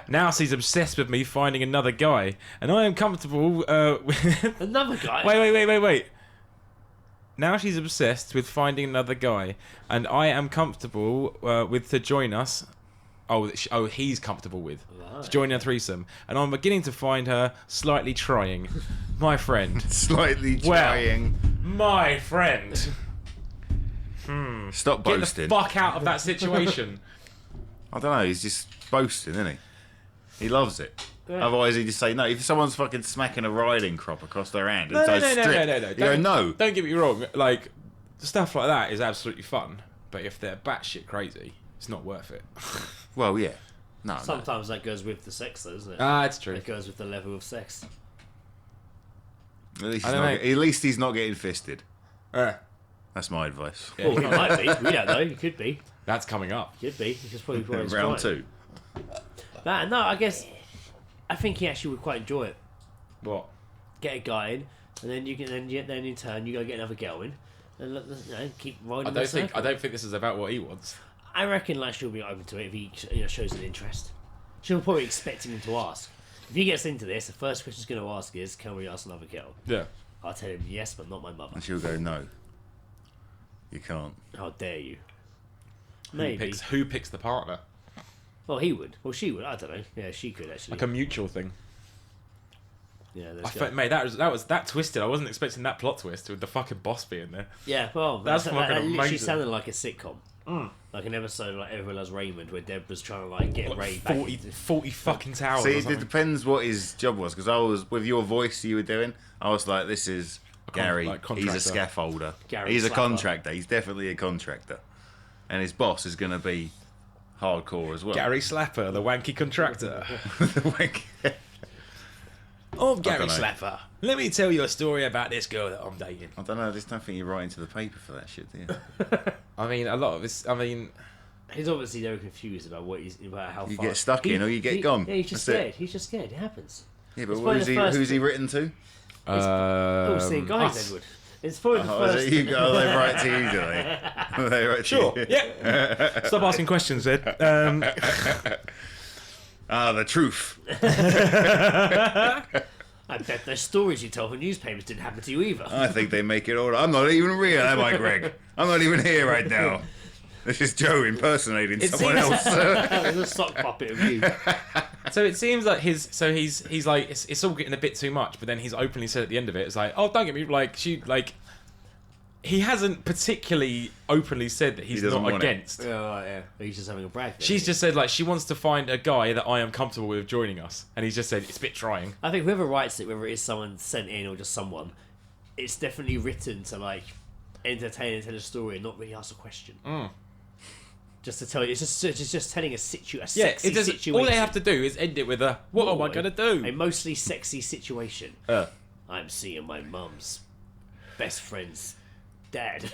S3: Now she's obsessed with me finding another guy, and I am comfortable with...
S4: Another guy?
S3: Wait. Now she's obsessed with finding another guy, and I am comfortable with to join us. Oh, he's comfortable with to join a threesome, and I'm beginning to find her slightly trying. My friend.
S5: Slightly trying.
S3: My friend.
S5: Stop
S3: Get
S5: boasting.
S3: the fuck out of that situation.
S5: I don't know. He's just boasting, isn't he? He loves it.
S4: Yeah.
S5: Otherwise, he'd just say no. If someone's fucking smacking a riding crop across their hand and
S3: No,
S5: says
S3: no, no,
S5: strip,
S3: no, no, no.
S5: you go no.
S3: Don't get me wrong. Like, stuff like that is absolutely fun. But if they're batshit crazy, it's not worth it.
S5: Well, yeah. No.
S4: Sometimes that goes with the sex, though, doesn't it?
S3: It's true.
S4: It goes with the level of sex.
S5: No.
S3: I
S5: At
S3: don't
S5: least he's not getting fisted.
S3: Uh,
S5: That's my advice.
S3: yeah,
S4: Well, he might be. We don't know. He could be.
S3: that's coming up.
S4: Could be. He's just probably what he's
S5: Round
S4: trying.
S5: 2.
S4: No, I guess. I think he actually would quite enjoy it.
S3: What?
S4: Get a guy in, and then you can then in turn you go get another girl in, and keep riding.
S3: I don't think this is about what he wants.
S4: I reckon like she'll be open to it if he shows an interest. She'll probably expecting him to ask. If he gets into this, the first question he's going to ask is, "Can we ask another girl?"
S3: Yeah.
S4: I'll tell him yes, but not my mother.
S5: And she'll go no. You can't.
S4: How dare you? Maybe.
S3: Who picks the partner?
S4: Well, he would. Well, she would. I don't know. Yeah, she could actually.
S3: Like a mutual thing.
S4: Yeah,
S3: Mate, that was twisted. I wasn't expecting that plot twist with the fucking boss being there.
S4: Yeah, well,
S3: That's
S4: that
S3: fucking
S4: literally
S3: amazing.
S4: sounded like a sitcom. Like an episode like Everyone Loves Raymond where Deb was trying to like get Ray back
S3: 40 fucking towers.
S5: See,
S3: or
S5: it
S3: something.
S5: depends what his job was, because I was with your voice you were doing. I was like, this is Gary. He's a
S3: contractor.
S5: scaffolder.
S4: Gary
S5: He's a
S4: Slapper.
S5: contractor. He's definitely a contractor, and his boss is going to be hardcore as well.
S3: Gary Slapper, the wanky contractor.
S5: Like,
S3: I'm Gary
S5: dunno.
S3: Slapper. Let me tell you a story about this girl that I'm dating.
S5: I don't know. I just don't think you write into the paper for that shit, do you?
S3: I mean, a lot of this. I mean,
S4: He's obviously very confused about about how
S5: You
S4: far
S5: get stuck in or you get gone.
S4: Yeah, he's just
S5: That's it.
S4: scared. He's just scared. It happens.
S5: Yeah, but
S4: It's probably the first
S5: who's he
S4: thing.
S5: written to?
S4: Seeing guys,
S3: us.
S4: Edward. It's probably the
S5: Oh, is
S4: first.
S5: it you? Oh, they write to you, do they? They write to
S3: sure.
S5: you.
S3: Yeah. Stop asking questions, Ed.
S5: The truth.
S4: I bet those stories you tell for newspapers didn't happen to you either.
S5: I think they make it all. I'm not even real, am I, Greg? I'm not even here right now. This is Joe impersonating someone else.
S4: There's a sock puppet of you.
S3: So it seems like he's like it's all getting a bit too much, but then he's openly said at the end of it, it's like, oh, don't get me he hasn't particularly openly said that he's
S5: doesn't
S3: not
S5: want it.
S3: against.
S4: Yeah. He's just having a brag.
S3: She's just said like she wants to find a guy that I am comfortable with joining us, and he's just said it's a bit trying.
S4: I think whoever writes it, whether it is someone sent in or just someone, it's definitely written to like entertain and tell a story and not really ask a question. Just to tell you, it's just telling a sexy situation.
S3: All they have to do is end it with a what am I gonna do?
S4: A mostly sexy situation. I'm seeing my mum's best friend's dad.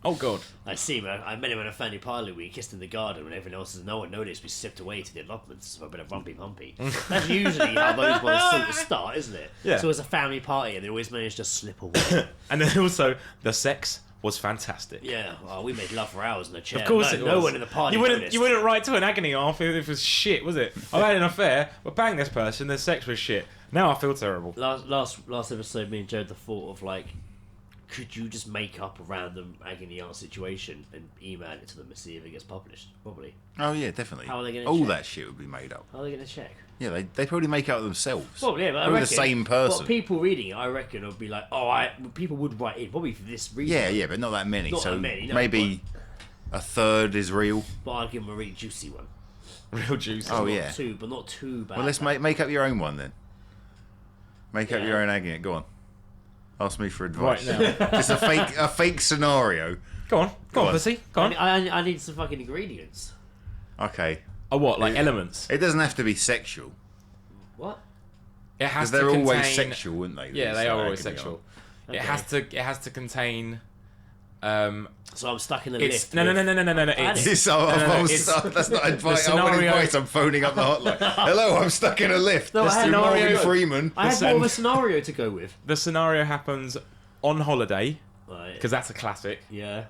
S3: Oh god.
S4: I see him. I met him on a family parlour. We kissed in the garden when everyone else, no one noticed. We stepped away to the allotments for a bit of rumpy. That's usually how those ones sort of start, isn't it?
S3: Yeah.
S4: So it's a family party, and they always manage to slip away.
S3: And then also the sex was fantastic.
S4: Yeah. Well, we made love for hours in a chair.
S3: Of course
S4: no,
S3: it was.
S4: No one in the party
S3: You
S4: noticed.
S3: wouldn't write to an agony half if it was shit, was it? I had an affair, but bang this person, the sex was shit. Now I feel terrible.
S4: Last episode, me and Joe had the thought of like, could you just make up a random agony aunt situation and email it to them and see if it gets published? Probably.
S5: Oh yeah, definitely.
S4: How are they gonna
S5: All
S4: check?
S5: that shit would be made up.
S4: How are they going to check?
S5: Yeah, they probably make out themselves.
S4: Well, yeah, but I
S5: Probably
S4: reckon
S5: the same person.
S4: But people reading it, I reckon, would be like, people would write in probably for this reason.
S5: Yeah, but not that many.
S4: Not
S5: so
S4: that many, no,
S5: maybe a third is real.
S4: But I'd give them a really juicy one.
S3: Real juicy.
S5: Oh
S4: Not
S5: yeah.
S4: but not too bad.
S5: Well, let's make up your own one then. Make up your own agony. Go on. Ask me for advice.
S3: Right now.
S5: Just a fake scenario.
S3: Go on, pussy. Go on.
S4: I need some fucking ingredients.
S5: Okay.
S3: Oh, what? Like elements?
S5: It doesn't have to be sexual.
S4: What?
S3: It has
S5: Because
S3: to
S5: they're
S3: contain...
S5: always sexual, aren't they?
S3: Yeah,
S5: These,
S3: they are
S5: agony
S3: always sexual.
S4: Okay.
S3: It has to contain.
S4: So I'm stuck in the
S3: It's
S4: lift.
S3: no.
S4: It's-
S3: It's
S5: That's not advice. I want
S3: scenario-
S5: advice. I'm phoning up the hotline. Hello, I'm stuck in a lift.
S4: No, I had
S5: Through
S4: scenario-
S5: Morgan Freeman.
S4: I had more of a scenario to go with.
S3: the scenario happens on holiday
S4: Right.
S3: because that's a classic.
S4: Yeah.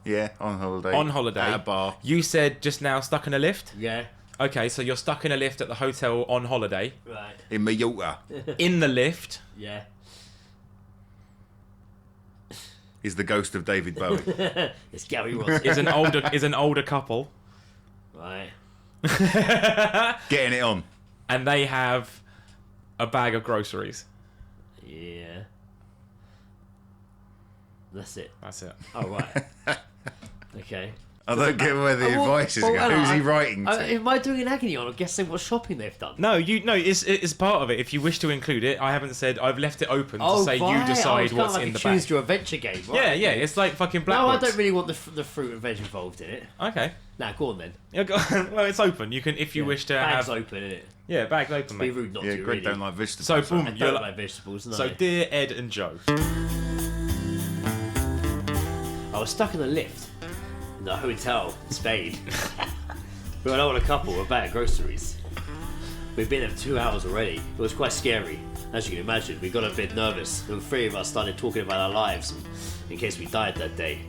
S5: Yeah, on holiday.
S3: On holiday,
S5: At a bar.
S3: You said just now stuck in a lift.
S4: Yeah.
S3: Okay, so you're stuck in a lift at the hotel on holiday.
S4: Right.
S5: In Mallorca
S3: In the lift,
S4: Yeah.
S5: is the ghost of David Bowie.
S4: It's Gary Ross.
S3: is an older couple,
S4: Right.
S5: Getting it on.
S3: and they have a bag of groceries.
S4: Yeah. That's it.
S3: That's it.
S4: Oh, right. Okay.
S5: I don't get where the advice is going. Who's he writing to?
S4: Am I doing an agony on or guessing what shopping they've done?
S3: No, it's part of it. If you wish to include it, I haven't said. I've left it open to say you decide what's in the bag.
S4: Choose your adventure game. Right?
S3: Yeah. It's like fucking black.
S4: No,
S3: box.
S4: I don't really want the fruit and veg involved in it.
S3: Okay.
S4: Nah, go on then.
S3: Yeah, well, it's open. You can, if you wish to
S4: bag's
S3: have.
S4: open, innit?
S3: Yeah, bag's open,
S4: Be
S3: mate.
S4: rude not
S5: Yeah,
S4: to.
S5: Greg
S4: Really.
S5: don't like vegetables.
S3: So boom,
S4: I don't like vegetables. No.
S3: So dear Ed and Joe.
S4: I was stuck in a lift in the hotel in Spain. We were an older couple with a bag of groceries. We'd been there for 2 hours already. It was quite scary. As you can imagine, we got a bit nervous. And the three of us started talking about our lives in case we died that day.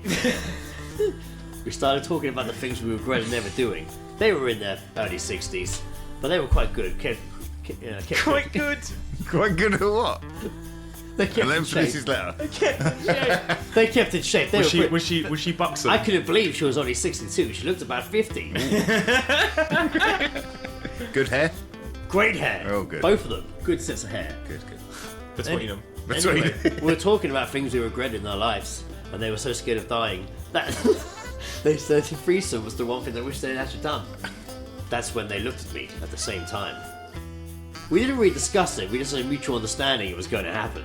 S4: We started talking about the things we regretted never doing. They were in their early 60s, but they were quite good.
S3: Quite good.
S5: Quite good at what?
S4: They kept
S5: And then
S4: in
S5: finish
S4: shape.
S5: his letter.
S4: They kept in shape. They
S3: Was
S4: were
S3: she buxom?
S4: I couldn't believe she was only 62. She looked about 50.
S5: Good hair?
S4: Great hair.
S5: Oh, good.
S4: Both of them. Good sets of hair.
S5: Good.
S3: Between them.
S4: Anyway, we were talking about things we regretted in our lives, and they were so scared of dying that they said the threesome was the one thing they wished they'd actually done. That's when they looked at me at the same time. We didn't really discuss it, we just had a mutual understanding it was going to happen.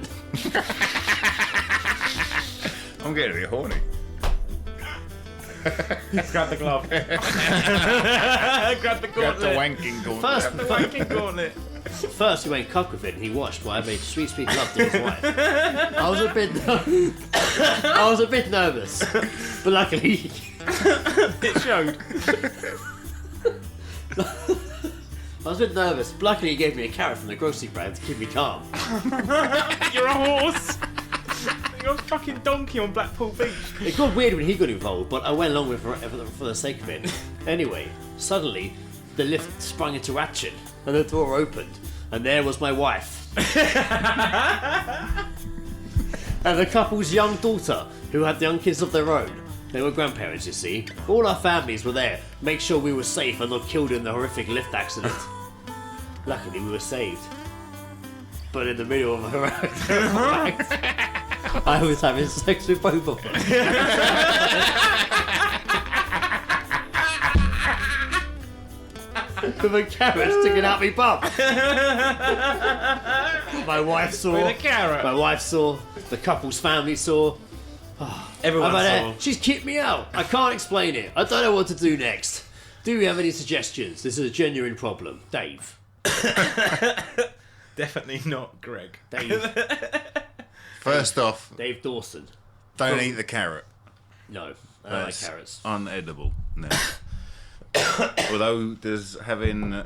S5: I'm getting a bit horny.
S3: Grab the glove. Grab the
S5: Got
S3: gauntlet.
S5: the wanking gauntlet.
S4: First,
S3: Wanking gauntlet.
S4: First he went cuck with it and he washed while I made sweet love to his wife. I was a bit nervous, but luckily
S3: It showed.
S4: I was a bit nervous, but luckily he gave me a carrot from the grocery brand to keep me calm.
S3: You're a horse. You're a fucking donkey on Blackpool Beach.
S4: It got weird when he got involved, but I went along with it for the sake of it. Anyway, suddenly the lift sprung into action and the door opened, and there was my wife and the couple's young daughter, who had young kids of their own. They were grandparents, you see. All our families were there, make sure we were safe and not killed in the horrific lift accident. Luckily, we were saved. But in the middle of her act, I was having sex with both of them. With a carrot sticking out my bum. My wife saw.
S3: With a carrot.
S4: My wife saw. The couple's family saw.
S3: Everyone saw.
S4: She's kicked me out. I can't explain it. I don't know what to do next. Do you have any suggestions? This is a genuine problem. Dave.
S3: Definitely not Greg.
S4: Dave.
S5: First off,
S4: Dave Dawson.
S5: don't eat the carrot.
S4: No. I don't like
S5: That's
S4: carrots.
S5: unedible. No. Although does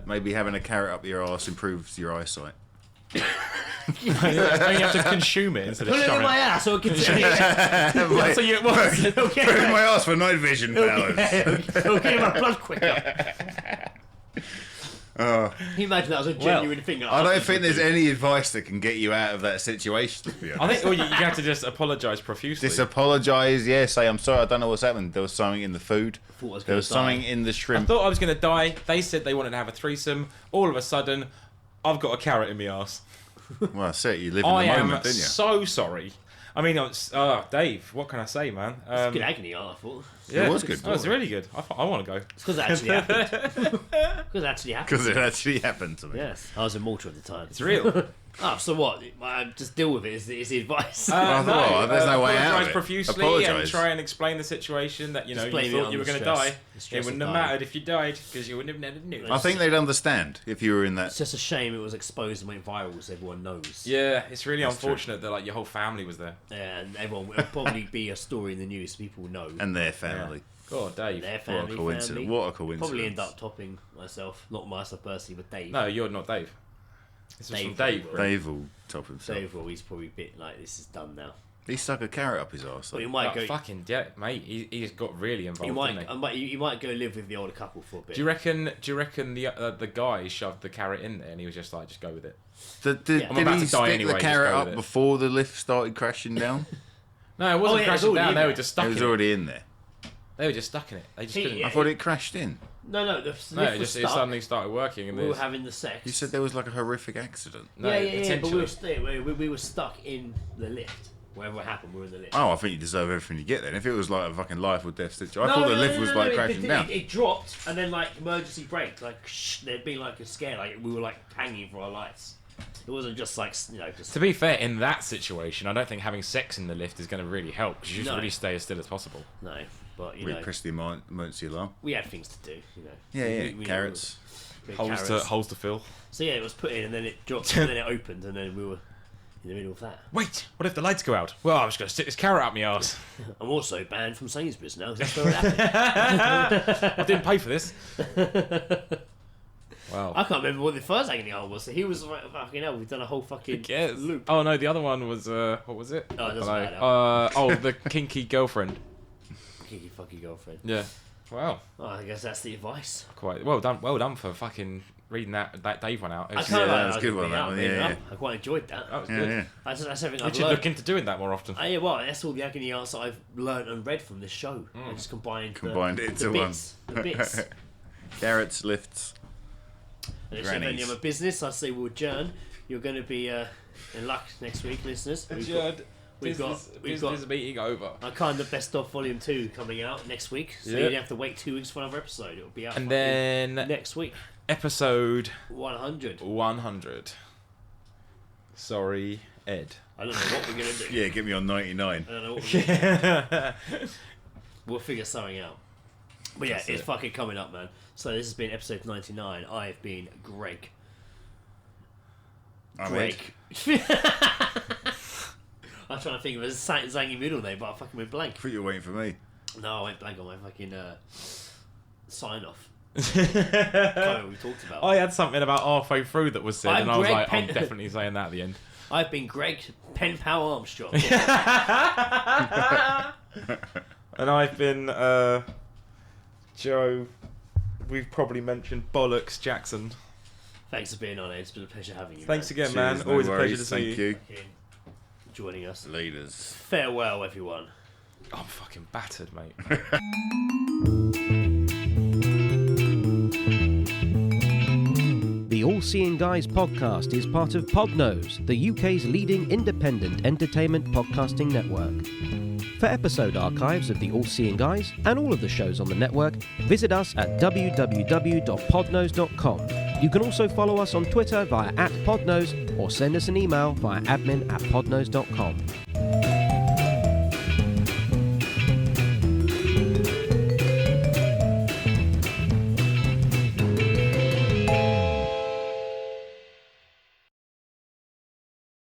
S5: maybe having a carrot up your arse improves your eyesight.
S3: You have to consume it instead of
S4: Put it in
S3: shoving
S4: my
S3: it.
S4: ass so it can
S3: That's what you want.
S5: Put it in my arse for night vision powers.
S4: It'll get my blood quicker. Can you imagine that was a genuine thing?
S5: I don't think there's any advice that can get you out of that situation, to be honest.
S3: I think you have to just apologise profusely.
S5: Just apologise, yeah, say I'm sorry, I don't know what's happened. There was something in the food. There was something in the
S3: I
S5: shrimp.
S3: thought I was going to die. They said they wanted to have a threesome. All of a sudden, I've got a carrot in my arse.
S5: Well, that's it, you live in
S3: I
S5: the
S3: am
S5: moment, didn't you?
S3: so sorry. I mean, Dave, what can I say, man?
S4: It's good agony, I thought.
S3: Yeah,
S5: It was good.
S3: It was really good. I want to go.
S4: It's because it actually happened. Because it actually happened.
S5: Because it actually happened to me.
S4: Yes, I was in Malta at the time.
S3: It's real.
S4: Oh, so what? Just deal with it. Is the advice?
S5: There's no way out of
S3: apologise
S5: it.
S3: profusely and
S5: Apologise.
S3: try and explain the situation that you
S4: Just
S3: know
S4: blame
S3: you
S4: it
S3: thought
S4: on
S3: you were
S4: the
S3: going to
S4: stress.
S3: die.
S4: The stress
S3: It wouldn't
S4: of
S3: have
S4: dying.
S3: mattered if you died because you wouldn't have never knew.
S5: I think they'd understand if you were in that.
S4: It's just a shame it was exposed and went viral, so everyone knows.
S3: Yeah, it's really
S5: That's
S3: unfortunate that like your whole family was there.
S4: Yeah, and everyone will probably be a story in the news. People will know.
S5: And their family.
S3: God, Dave.
S4: Their
S5: What
S4: family.
S5: a coincidence.
S4: Family.
S5: What a coincidence.
S4: Probably end up topping myself. Not myself personally, but Dave.
S3: No, you're not Dave. This is
S4: Dave
S3: from Dave.
S4: will.
S5: Dave will top himself.
S4: Dave, well, he's probably a bit like, this is done now.
S5: He stuck a carrot up his arse.
S4: But he
S5: though.
S4: might
S3: Oh,
S4: go.
S3: fucking yeah, mate. He's got really involved.
S4: You
S3: didn't he?
S4: you might go live with the older couple for a bit.
S3: Do you reckon the guy shoved the carrot in there and he was just like, just go with it?
S5: Did
S3: I'm about
S5: he
S3: to die
S5: stick
S3: anyway,
S5: the
S3: just
S5: carrot
S3: go with
S5: up
S3: it.
S5: before the lift started crashing down?
S3: No, it wasn't
S4: Oh, yeah, it was
S3: crashing
S4: already
S3: down.
S4: in
S3: They were
S4: there.
S3: just stuck
S5: It was
S3: in it.
S5: already in there.
S3: They were just stuck in it. They just couldn't.
S4: Yeah.
S5: I thought it crashed in.
S4: No, the
S3: No,
S4: lift
S3: it
S4: was
S3: just
S4: stuck.
S3: suddenly started working and
S4: We were
S3: there's
S4: having the sex.
S5: You said there was like a horrific accident.
S3: no,
S4: yeah, but we
S3: potentially.
S4: were we were stuck in the lift. Whatever happened, we're in the lift.
S5: Oh, I think you deserve everything you get then. If it was like a fucking life or death situation, I thought the lift was like crashing down.
S4: It dropped and then like emergency brake, like there'd been like a scare, like we were like hanging for our lives. It wasn't just like just.
S3: To be fair, in that situation, I don't think having sex in the lift is going to really help because you should really stay as still as possible.
S4: No, but
S5: We pressed the emergency alarm.
S4: we had things to do,
S5: Yeah,
S4: We
S5: carrots.
S3: Holes to fill.
S4: So yeah, it was put in and then it dropped and then it opened and then we were in the middle of that.
S3: Wait, what if the lights go out? Well, I'm just going to stick this carrot up my arse.
S4: I'm also banned from Sainsbury's now. 'Cause that's where it happened.
S3: I didn't pay for this. Wow.
S4: I can't remember what the first agony arm was. So he was like, fucking hell, we've done a whole fucking loop.
S3: Oh no, the other one was what was it?
S4: Oh, it doesn't matter.
S3: The kinky girlfriend.
S4: Kinky fucking girlfriend.
S3: Yeah. Wow.
S4: Oh, I guess that's the advice.
S3: Quite well done. Well done for fucking reading that Dave one out.
S4: I kind of
S5: that was a good one, that one, yeah.
S4: I quite enjoyed that.
S3: That was good.
S5: Yeah.
S4: That's something
S3: We
S4: I've
S3: should
S4: learned.
S3: look into doing that more often.
S4: Yeah, well, that's all the agony arts that I've learned and read from this show. I just combined
S5: it
S4: the
S5: into
S4: bits,
S5: one.
S4: The bits.
S5: Carrots, lifts.
S4: And if you have any other business, I say we'll adjourn. You're going to be in luck next week, listeners. We've got
S3: business meeting over.
S4: our kind of best of volume 2 coming out next week, so you don't have to wait 2 weeks for another episode. It'll be out
S3: And then
S4: next week.
S3: episode
S4: 100.
S3: 100. Sorry, Ed.
S4: I don't know what we're going to do.
S5: Yeah, get me on 99.
S4: I don't know what we're going to do. We'll figure something out. But yeah, it's fucking coming up, man. So this has been episode 99. I've been Greg.
S5: I'm
S4: Greg. I'm trying to think of a zangy middle name, but I fucking went blank.
S5: I thought you were waiting for me.
S4: No, I went blank on my fucking sign off. Kind of what we talked about.
S3: I had something about halfway through that was said,
S4: I'm
S3: and I was
S4: Greg
S3: like, I'm
S4: Pen-
S3: definitely saying that at the end.
S4: I've been Greg Pen Pal Armstrong.
S3: And I've been Joe. We've probably mentioned Bollocks Jackson.
S4: Thanks for being on, Ed. It's been a pleasure having you.
S3: Thanks again,
S5: Cheers,
S3: man.
S5: no
S3: Always
S5: worries.
S3: a pleasure to see
S5: Thank
S3: you.
S5: you.
S4: Fucking joining us.
S5: Leaders.
S4: Farewell, everyone.
S3: I'm fucking battered, mate.
S6: The All Seeing Guys podcast is part of Podnose, the UK's leading independent entertainment podcasting network. For episode archives of the All Seeing Guys and all of the shows on the network, visit us at www.podnose.com. You can also follow us on Twitter via @podnose or send us an email via admin@podnose.com.